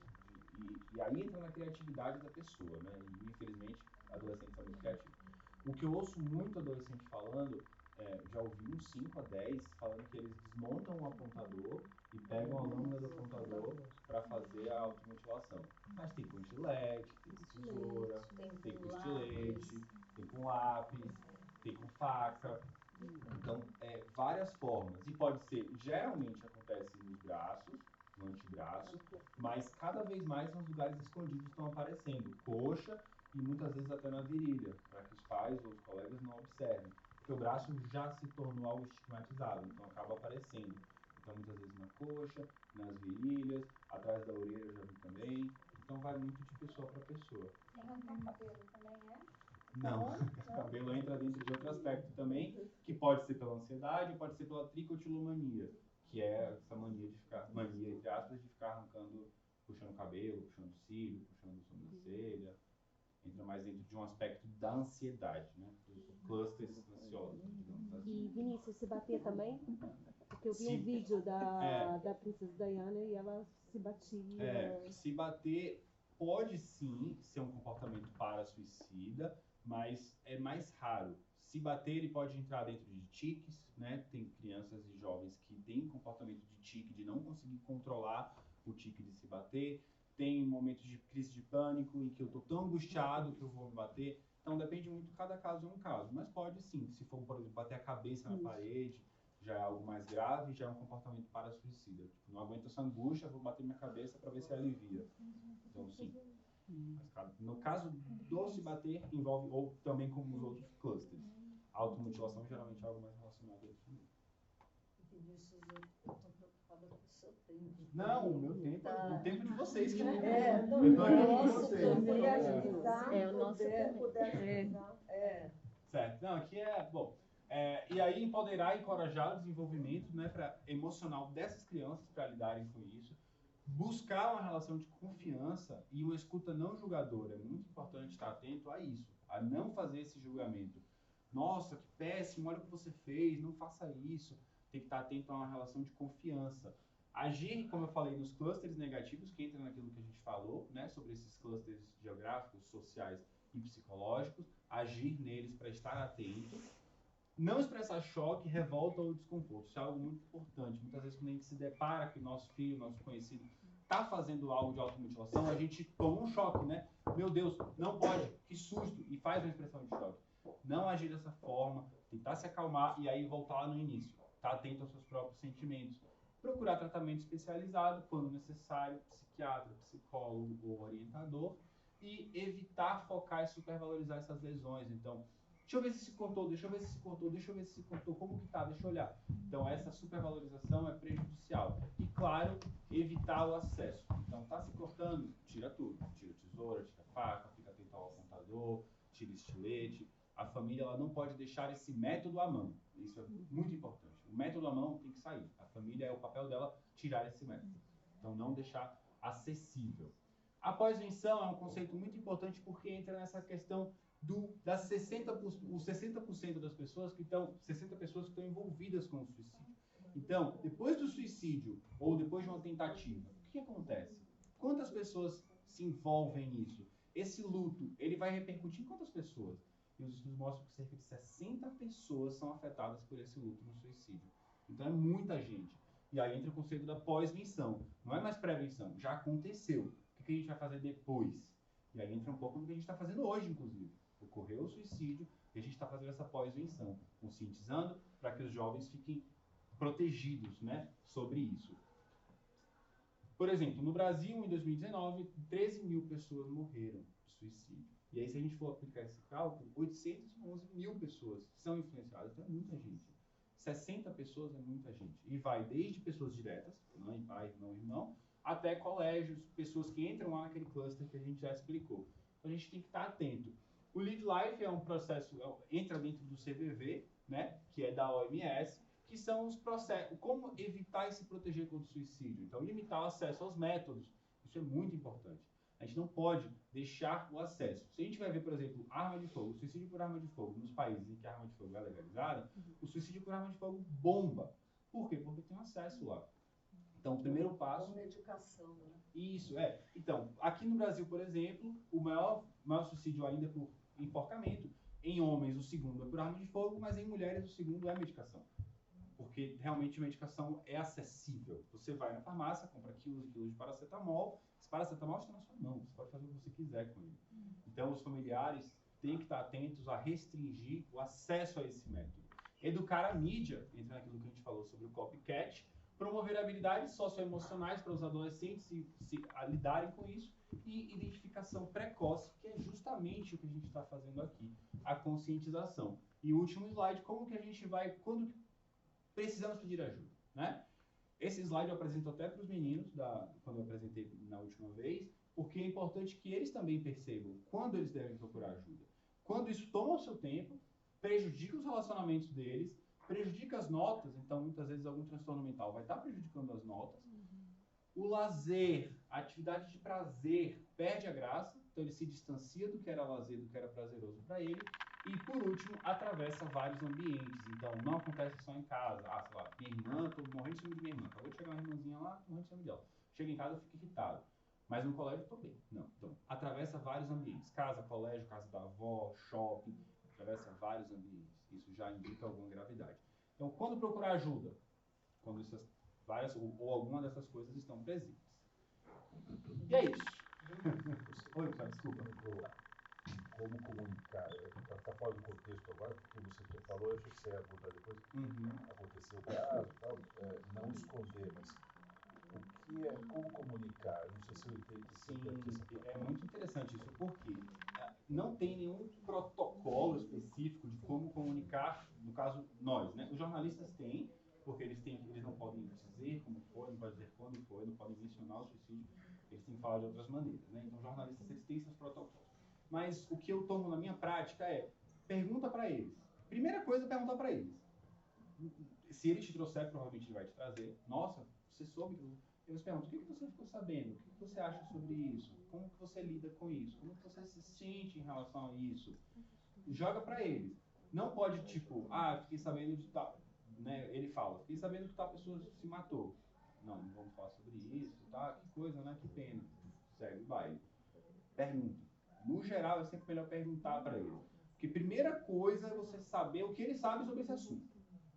E aí entra na criatividade da pessoa, né? E, infelizmente, adolescentes são muito criativos. O que eu ouço muito adolescente falando, já ouvi uns 5 a 10 falando que eles desmontam um apontador e pegam a lâmina do apontador para fazer a automutilação. Mas tem com gilete, tem com tesoura, tem com estilete, tem com lápis, tem com faca. Então, várias formas. E pode ser, geralmente acontece nos braços, no antebraço, mas cada vez mais nos lugares escondidos estão aparecendo. Coxa e muitas vezes até na virilha, para que os pais ou os colegas não observem. Porque o braço já se tornou algo estigmatizado, então acaba aparecendo. Então, muitas vezes na coxa, nas virilhas, atrás da orelha eu já vi também. Então, vai muito de pessoa para pessoa. Arrancar o cabelo também Não, o cabelo entra dentro de outro aspecto também, que pode ser pela ansiedade, pode ser pela tricotilomania, que é essa mania entre aspas, de ficar arrancando, puxando o cabelo, puxando o cílio, puxando a sobrancelha. Entra mais dentro de um aspecto da ansiedade, né? Dos clusters ansiosos, digamos assim. E Vinícius, se bater também? Porque eu vi um vídeo da princesa Diana e ela se batia. Se bater pode sim ser um comportamento para-suicida, mas é mais raro. Se bater, ele pode entrar dentro de tiques, né? Tem crianças e jovens que têm comportamento de tique, de não conseguir controlar o tique de se bater. Tem momentos de crise de pânico em que eu estou tão angustiado que eu vou me bater. Então, depende muito, cada caso é um caso. Mas pode sim, se for, por exemplo, bater a cabeça na parede, já é algo mais grave, já é um comportamento para-suicida. Tipo, não aguento essa angústia, vou bater minha cabeça para ver se alivia. Então, sim. Mas, no caso do se bater, envolve, ou também como os outros clusters. A automutilação geralmente é algo mais relacionado a isso mesmo. Vinícius, eu estou preocupada com o seu tempo. Não, o meu tempo é o tempo de vocês. Que o nosso tempo. Certo. Não, aqui é... Bom, e aí empoderar e encorajar o desenvolvimento, né, emocional dessas crianças para lidarem com isso. Buscar uma relação de confiança e uma escuta não julgadora. É muito importante estar atento a isso, a não fazer esse julgamento. Nossa, que péssimo, olha o que você fez, não faça isso. Tem que estar atento a uma relação de confiança. Agir, como eu falei, nos clusters negativos, que entra naquilo que a gente falou, né, sobre esses clusters geográficos, sociais e psicológicos. Agir neles para estar atento. Não expressar choque, revolta ou desconforto. Isso é algo muito importante. Muitas vezes, quando a gente se depara que o nosso filho, nosso conhecido, está fazendo algo de automutilação, a gente toma um choque, né? Meu Deus, não pode, que susto, e faz uma expressão de choque. Não agir dessa forma, tentar se acalmar e aí voltar lá no início. Estar atento aos seus próprios sentimentos. Procurar tratamento especializado, quando necessário, psiquiatra, psicólogo ou orientador, e evitar focar e supervalorizar essas lesões. Então, deixa eu ver se cortou, deixa eu ver se cortou, deixa eu ver se cortou, como que tá, deixa eu olhar. Então, essa supervalorização é prejudicial. E, claro, evitar o acesso. Então, tá se cortando, tira tudo. Tira tesoura, tira faca, fica atento ao apontador, tira estilete. A família ela não pode deixar esse método à mão. Isso é muito importante. O método à mão tem que sair. A família é o papel dela tirar esse método. Então, não deixar acessível. A pós-venção é um conceito muito importante porque entra nessa questão das 60% das pessoas que estão, 60 pessoas que estão envolvidas com o suicídio. Então, depois do suicídio ou depois de uma tentativa, o que acontece? Quantas pessoas se envolvem nisso? esse luto, ele vai repercutir em quantas pessoas? E os estudos mostram que cerca de 60 pessoas são afetadas por esse luto no suicídio. Então é muita gente. E aí entra o conceito da pós-venção. Não é mais prevenção, já aconteceu. O que a gente vai fazer depois? E aí entra um pouco no que a gente está fazendo hoje, inclusive. Ocorreu o suicídio e a gente está fazendo essa pós-venção, conscientizando para que os jovens fiquem protegidos, né, sobre isso. Por exemplo, no Brasil, em 2019, 13 mil pessoas morreram de suicídio. E aí, se a gente for aplicar esse cálculo, 811 mil pessoas são influenciadas. Então, é muita gente. 60 pessoas é muita gente. E vai desde pessoas diretas, mãe, pai, irmão, até colégios, pessoas que entram lá naquele cluster que a gente já explicou. Então, a gente tem que estar atento. O Live Life é um processo, entra dentro do CVV, né, que é da OMS, que são os processos, como evitar e se proteger contra o suicídio. Então, limitar o acesso aos métodos. Isso é muito importante. A gente não pode deixar o acesso. Se a gente vai ver, por exemplo, arma de fogo, o suicídio por arma de fogo, nos países em que a arma de fogo é legalizada, o suicídio por arma de fogo bomba. Por quê? Porque tem acesso lá. Então, o primeiro passo... Como educação, né? Isso, é. Então, aqui no Brasil, por exemplo, o maior suicídio ainda é por enforcamento. Em homens, o segundo é por arma de fogo, mas em mulheres, o segundo é medicação. Porque realmente a medicação é acessível. Você vai na farmácia, compra quilos e quilos de paracetamol. Esse paracetamol está na sua mão, você pode fazer o que você quiser com ele. Então, os familiares têm que estar atentos a restringir o acesso a esse método. Educar a mídia, entra naquilo que a gente falou sobre o copycat, promover habilidades socioemocionais para os adolescentes a lidarem com isso e identificação precoce, que é justamente o que a gente está fazendo aqui, a conscientização. E o último slide, como que a gente vai... Quando precisamos pedir ajuda, né? Esse slide eu apresento até para os meninos, quando eu apresentei na última vez, porque é importante que eles também percebam quando eles devem procurar ajuda. Quando isso toma o seu tempo, prejudica os relacionamentos deles, prejudica as notas, então muitas vezes algum transtorno mental vai estar prejudicando as notas. O lazer, a atividade de prazer, perde a graça, então ele se distancia do que era lazer, do que era prazeroso para ele. E, por último, atravessa vários ambientes. Então, não acontece só em casa. Sei lá, minha irmã, tô morrendo de ciúme de minha irmã. Acabou de chegar uma irmãzinha lá, tô morrendo de ciúme dela. Chego em casa, eu fico irritado. Mas no colégio, eu tô bem. Não. Então, atravessa vários ambientes. Casa, colégio, casa da avó, shopping. Atravessa vários ambientes. Isso já indica alguma gravidade. Então, quando procurar ajuda? Quando essas várias ou alguma dessas coisas estão presentes. E é isso. Oi, cara, desculpa. Como comunicar? Está fora do contexto agora, porque você falou, eu achei que você ia abordar depois. Aconteceu o caso, tal, não esconder, mas o que é, como comunicar? Não sei se eu entendi. Sim, é muito interessante isso, porque não tem nenhum protocolo específico de como comunicar, no caso, nós, né? Os jornalistas têm, porque eles não podem dizer como foi, não podem dizer quando foi, não podem mencionar o suicídio, eles têm que falar de outras maneiras, né? Então, os jornalistas, eles têm seus protocolos. Mas o que eu tomo na minha prática é, pergunta para eles. Primeira coisa é perguntar para eles. Se ele te trouxer, provavelmente ele vai te trazer. Nossa, você soube que... Eles perguntam, o que você ficou sabendo? O que você acha sobre isso? Como que você lida com isso? Como que você se sente em relação a isso? Joga para eles. Não pode, tipo, fiquei sabendo de tal... Né? Ele fala, fiquei sabendo que tal pessoa se matou. Não vamos falar sobre isso, tá? Que coisa, né? Que pena. Segue o baile. Pergunta. No geral, é sempre melhor perguntar para ele. Porque primeira coisa é você saber o que ele sabe sobre esse assunto.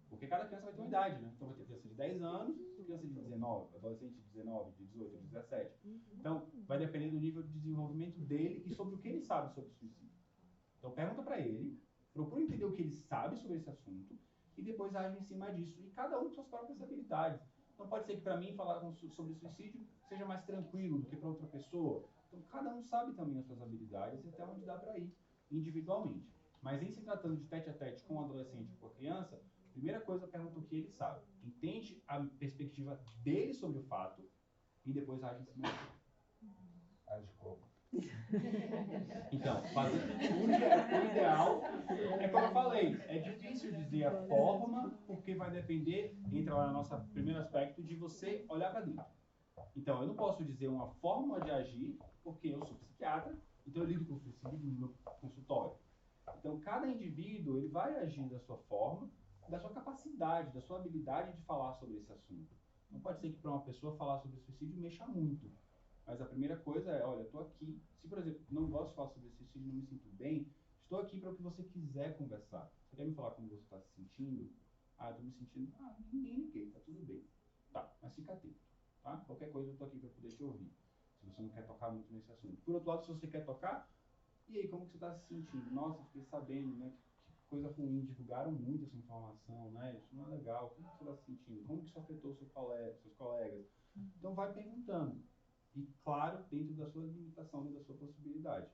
Porque cada criança vai ter uma idade, né? Então vai ter criança de 10 anos, criança de 19, adolescente de 19, de 18, de 17. Então, vai depender do nível de desenvolvimento dele e sobre o que ele sabe sobre o suicídio. Então, pergunta para ele, procura entender o que ele sabe sobre esse assunto e depois age em cima disso. E cada um com suas próprias habilidades. Não pode ser que para mim falar sobre suicídio seja mais tranquilo do que para outra pessoa. Então, cada um sabe também as suas habilidades e até onde dá para ir, individualmente. Mas em se tratando de tete-a-tete com o adolescente ou com a criança, primeira coisa, pergunta o que ele sabe. Entende a perspectiva dele sobre o fato e depois age em cima disso. Age como? Então, o ideal é como eu falei, é difícil dizer a forma, porque vai depender, entra lá no nosso primeiro aspecto, de você olhar para dentro. Então, eu não posso dizer uma forma de agir, porque eu sou psiquiatra, então eu lido com suicídio no meu consultório. Então, cada indivíduo, ele vai agir da sua forma, da sua capacidade, da sua habilidade de falar sobre esse assunto. Não pode ser que para uma pessoa falar sobre suicídio mexa muito. Mas a primeira coisa é, olha, estou aqui. Se, por exemplo, não gosto de falar sobre suicídio, não me sinto bem, estou aqui para o que você quiser conversar. Você quer me falar como você está se sentindo? Estou me sentindo... ninguém, tá tudo bem. Tá, mas fica atento, tá? Qualquer coisa eu estou aqui para poder te ouvir. Se você não quer tocar muito nesse assunto. Por outro lado, se você quer tocar, e aí, como que você está se sentindo? Nossa, fiquei sabendo, né? Que coisa ruim, divulgaram muito essa informação, né? Isso não é legal. Como que você está se sentindo? Como que isso afetou seus colegas? Então, vai perguntando. E, claro, dentro da sua limitação e da sua possibilidade.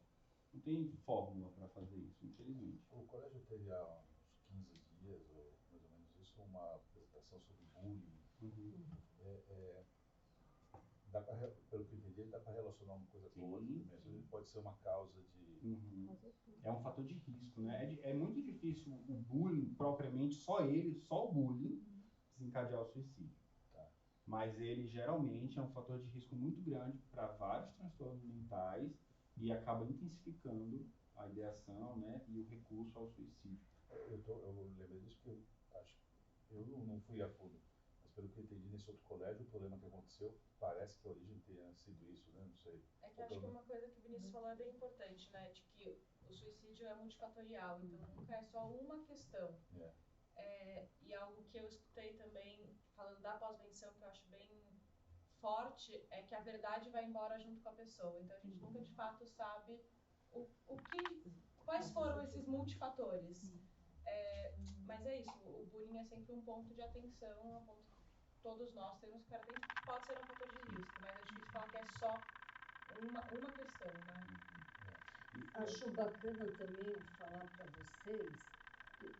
Não tem fórmula para fazer isso, infelizmente. O colégio teve há uns 15 dias, ou mais ou menos isso, uma apresentação sobre bullying. Pelo que eu entendi, dá para relacionar uma coisa com outra. Ele pode ser uma causa de... É um fator de risco, né? É muito difícil o bullying, propriamente, só o bullying, desencadear o suicídio. Tá. Mas ele, geralmente, é um fator de risco muito grande para vários transtornos mentais e acaba intensificando a ideação, né? E o recurso ao suicídio. Eu lembrei disso porque eu não fui a fundo. Mas pelo que eu entendi, nesse outro colégio, o problema que aconteceu, parece que a origem tenha sido isso, né? Não sei. É que eu acho que uma coisa que o Vinícius falou é bem importante, né? De que o suicídio é multifatorial, então nunca é só uma questão. E algo que eu escutei também, falando da pós-venção, que eu acho bem forte, é que a verdade vai embora junto com a pessoa. Então a gente nunca de fato sabe quais foram esses multifatores. Mas é isso, o bullying é sempre um ponto de atenção, um ponto que todos nós temos que ficar atentos, que pode ser um fator de risco, mas é difícil falar que é só uma questão, né? Acho bacana também falar para vocês,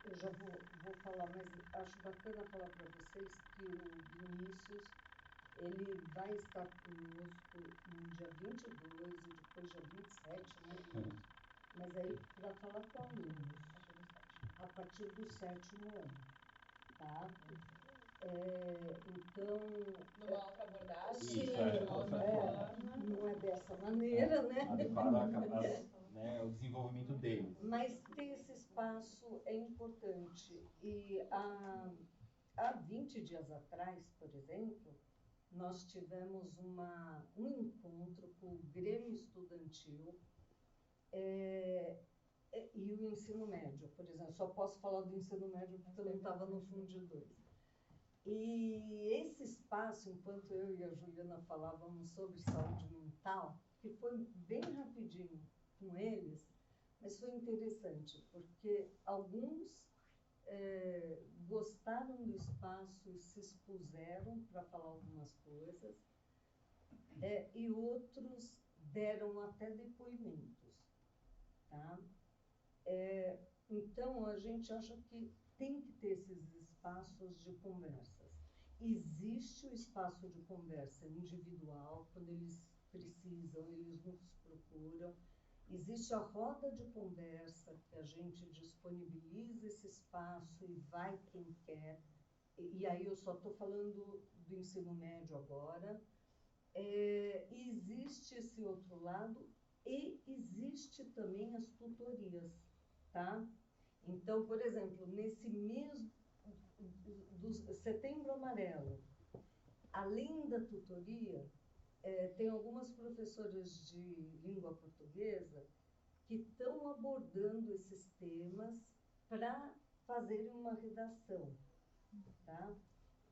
eu já vou falar, mas acho bacana falar para vocês que o Vinícius, ele vai estar conosco no dia 22 e depois dia 27, né? Mas aí para falar com alunos, a partir do 7º ano, tá? Então... Numa outra abordagem? Sim, não é dessa maneira, né? Né, o desenvolvimento dele. Mas ter esse espaço é importante. E há 20 dias atrás, por exemplo, nós tivemos um encontro com o Grêmio Estudantil e o ensino médio, por exemplo. Só posso falar do ensino médio porque eu não estava no Fundo 2. E esse espaço, enquanto eu e a Juliana falávamos sobre saúde mental, que foi bem rapidinho com eles, mas foi interessante, porque alguns gostaram do espaço e se expuseram para falar algumas coisas, e outros deram até depoimentos, tá? Então, a gente acha que tem que ter esses espaços de conversas. Existe o espaço de conversa individual, quando eles precisam, eles nos procuram. Existe a roda de conversa, que a gente disponibiliza esse espaço e vai quem quer. E aí eu só estou falando do ensino médio agora. Existe esse outro lado e existe também as tutorias, tá? Então, por exemplo, nesse mês do Setembro Amarelo, além da tutoria, tem algumas professoras de língua portuguesa que estão abordando esses temas para fazerem uma redação, tá?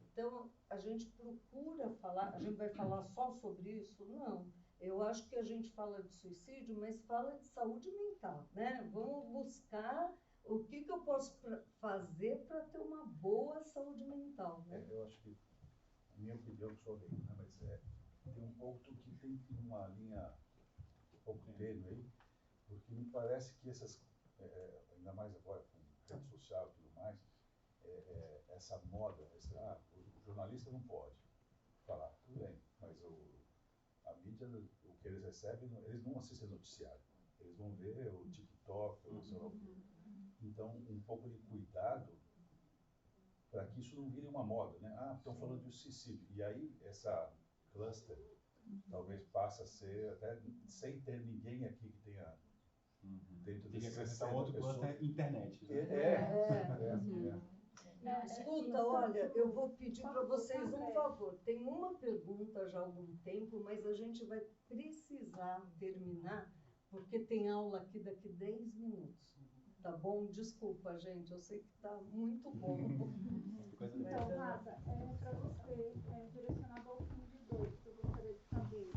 Então, a gente procura falar, a gente vai falar só sobre isso? Não. Eu acho que a gente fala de suicídio, mas fala de saúde mental, né? Vamos buscar o que eu posso fazer para ter uma boa saúde mental, né? Eu acho que, a minha opinião, que sou leigo, né? Mas tem um ponto que tem uma linha um pouco tênue aí, porque me parece que essas, ainda mais agora com rede social e tudo mais, essa moda, o jornalista não pode falar, tudo bem, mas a mídia, o que eles recebem, eles não assistem noticiário, eles vão ver o TikTok, ou sei lá o quê. Então, um pouco de cuidado para que isso não vire uma moda, né? Estão falando de suicídio. E aí, essa cluster talvez passe a ser, até sem ter ninguém aqui que tenha dentro Tem que desse acrescentar outro cluster internet. Né? Escuta, olha, eu vou pedir para vocês um favor. Tem uma pergunta já há algum tempo, mas a gente vai precisar terminar, porque tem aula aqui daqui 10 minutos. Tá bom? Desculpa, gente, eu sei que está muito bom. Então, Rada, para você, direcionado ao fundo 2, eu gostaria de saber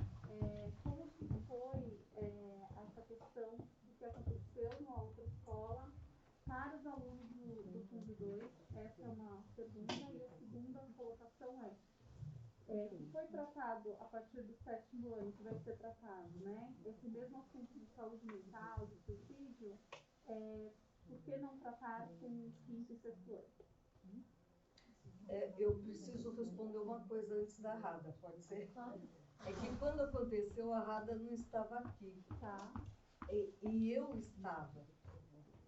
como que foi essa questão do que aconteceu numa outra escola para os alunos do fundo 2. Essa é uma pergunta. E a segunda colocação que foi tratado a partir do 7º ano, que vai ser tratado, né? Esse mesmo assunto de saúde mental, de suicídio, por que não tratar com o 5º e 6º ano? Eu preciso responder uma coisa antes da Rada, pode ser? É que quando aconteceu, a Rada não estava aqui. Tá. E eu estava.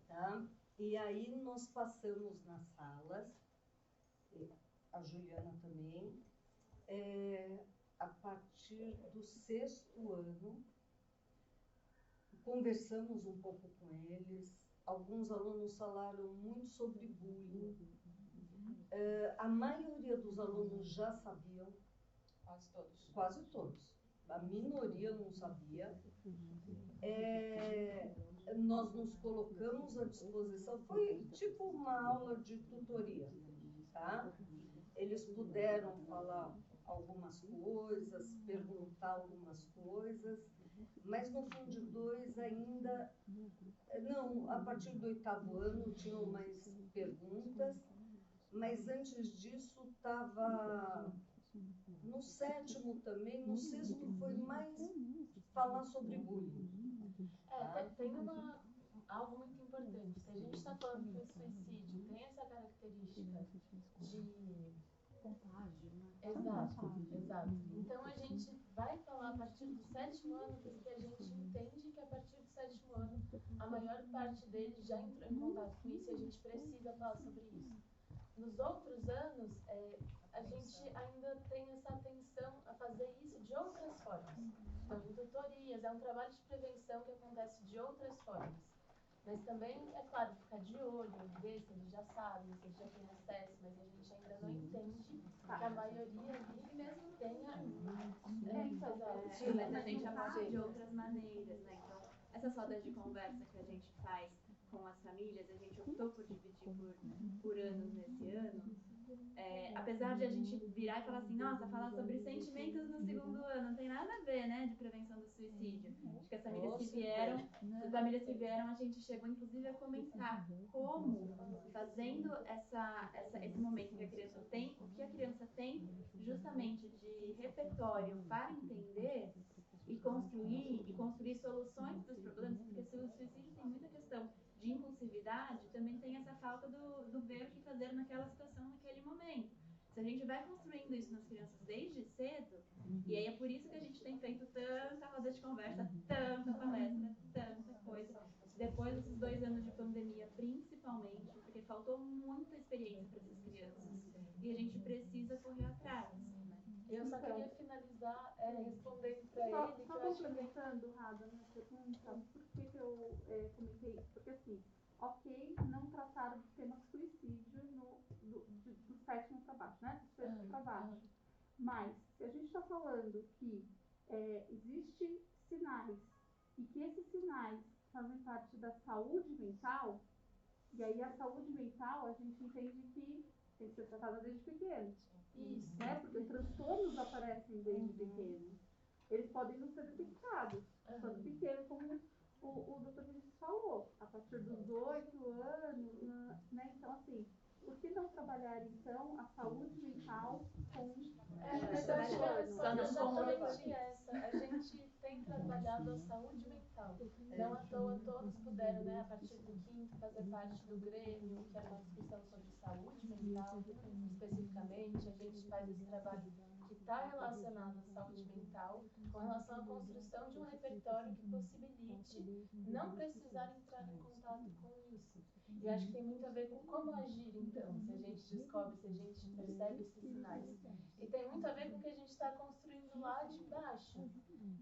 Tá? E aí nós passamos nas salas, a Juliana também, a partir do 6º ano, conversamos um pouco com eles. Alguns alunos falaram muito sobre bullying. A maioria dos alunos já sabiam. Quase todos. Quase todos. A minoria não sabia. Nós nos colocamos à disposição. Foi tipo uma aula de tutoria, tá? Eles puderam falar algumas coisas, perguntar algumas coisas, mas no fundo 2 ainda... Não, a partir do 8º ano tinham mais perguntas, mas antes disso estava no 7º também, no 6º foi mais falar sobre bullying. Tem algo muito importante. Se a gente está falando que o suicídio tem essa característica de contágio, né? Exato. Então a gente vai falar a partir do 7º ano, porque a gente entende que a partir do 7º ano a maior parte deles já entrou em contato com isso e a gente precisa falar sobre isso. Nos outros anos, a gente ainda tem essa atenção a fazer isso de outras formas. Então, em tutorias, é um trabalho de prevenção que acontece de outras formas. Mas também, é claro, ficar de olho, ver se eles já sabem, se eles já têm acesso, mas a gente ainda não entende que a maioria ali mesmo tenha. Mas a gente aborda de outras maneiras, né? Então, essas rodas de conversa que a gente faz com as famílias, a gente optou por dividir por anos nesse ano. Apesar de a gente virar e falar assim, nossa, falar sobre sentimentos no 2º ano, não tem nada a ver, né, de prevenção do suicídio. Acho que as famílias que vieram, a gente chegou inclusive a comentar como, fazendo esse momento que a criança tem, o que a criança tem justamente de repertório para entender e construir soluções para os problemas, porque se o suicídio tem muita questão de impulsividade, também tem essa falta do ver o que fazer naquela situação, naquele momento. Se a gente vai construindo isso nas crianças desde cedo, e aí é por isso que a gente tem feito tanta roda de conversa, tanta palestra, tanta coisa, depois desses 2 anos de pandemia, principalmente, porque faltou muita experiência para essas crianças, e a gente precisa correr atrás. Eu só queria finalizar respondendo para ele. Só complementando, Rada, minha pergunta, por que eu comentei isso? Porque assim, ok, não tratar do tema suicídio do 7º para baixo, né? Do 6º para baixo. Mas, se a gente está falando que existem sinais e que esses sinais fazem parte da saúde mental, e aí a saúde mental a gente entende que tem que ser tratada desde pequeno. Isso. Né? Porque os transtornos aparecem desde pequeno. Eles podem não ser detectados quando pequeno, como o doutor Vinícius falou, a partir dos 8 anos, né? Então, assim, por que não trabalhar, então, a saúde mental com exatamente essa. A gente tem trabalhado a saúde mental. Não à toa todos puderam, né, a partir do 5º, fazer parte do Grêmio, que era uma discussão sobre saúde mental, especificamente. A gente faz esse trabalho que está relacionado à saúde mental com relação à construção de um repertório que possibilite não precisar entrar em contato com isso. E eu acho que tem muito a ver com como agir, então, se a gente descobre, se a gente percebe esses sinais. E tem muito a ver com o que a gente está construindo lá de baixo.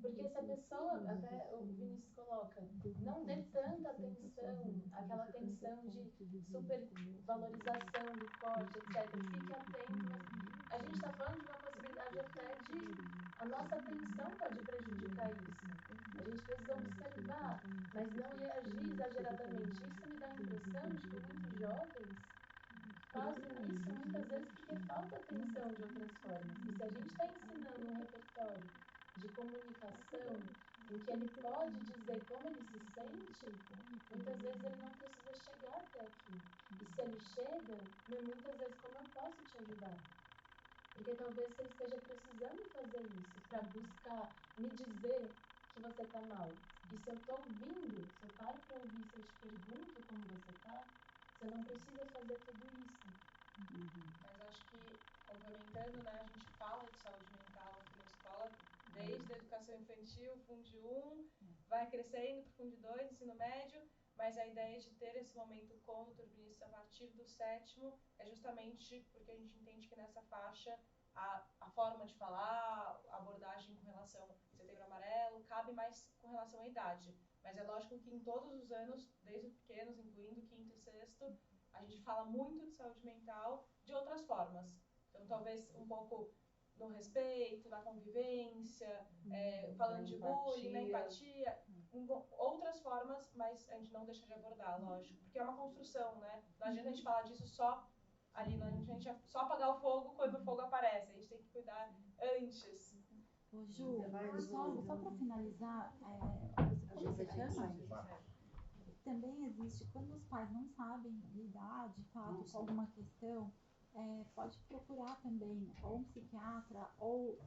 Porque se a pessoa, até o Vinícius coloca, não dê tanta atenção, aquela tensão de supervalorização do corte, etc. Fique atento, mas a gente está falando de uma possibilidade até de a nossa atenção pode prejudicar isso. A gente precisa observar, mas não reagir exageradamente. Isso me dá a impressão de que muitos jovens fazem isso muitas vezes porque falta atenção de outras formas. E se a gente está ensinando um repertório de comunicação em que ele pode dizer como ele se sente, muitas vezes ele não precisa chegar até aqui. E se ele chega, muitas vezes como eu posso te ajudar? Porque talvez você esteja precisando fazer isso para buscar me dizer que você está mal. E se eu estou ouvindo, se eu paro para ouvir, se eu te pergunto como você está, você não precisa fazer tudo isso. Mas acho que, complementando, né, a gente fala de saúde mental aqui na escola, desde a educação infantil, Fundi 1, vai crescendo para o Fundi 2, ensino médio, mas a ideia de ter esse momento com o Dr. Vinícius a partir do 7º é justamente porque a gente entende que nessa faixa a forma de falar, a abordagem com relação ao Setembro Amarelo, cabe mais com relação à idade. Mas é lógico que em todos os anos, desde pequenos, incluindo 5º e 6º, a gente fala muito de saúde mental de outras formas. Então, talvez um pouco no respeito, na convivência, falando de bullying, na empatia, outras formas, mas a gente não deixa de abordar, lógico. Porque é uma construção, né? Não adianta a gente falar disso só ali, não adianta a gente só apagar o fogo quando o fogo aparece. A gente tem que cuidar antes. Ô, Ju, só para finalizar, você chama? Também existe, quando os pais não sabem lidar de fato com alguma questão, pode procurar também ou um psiquiatra ou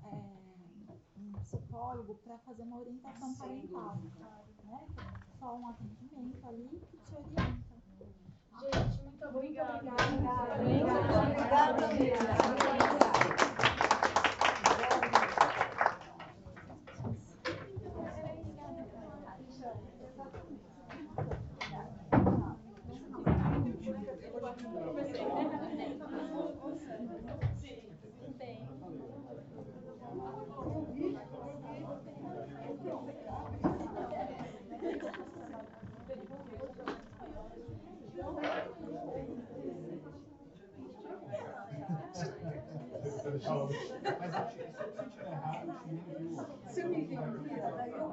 um psicólogo para fazer uma orientação parental, né? Só um atendimento ali que te orienta. Gente, muito obrigada. Se me envia, daí eu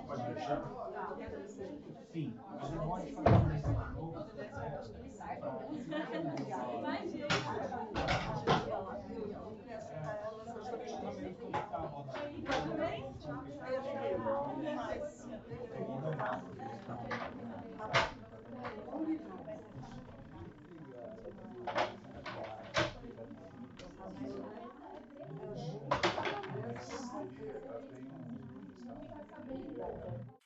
pode deixar? Sim, mas ele pode fazer isso de novo. Tudo bem? Eu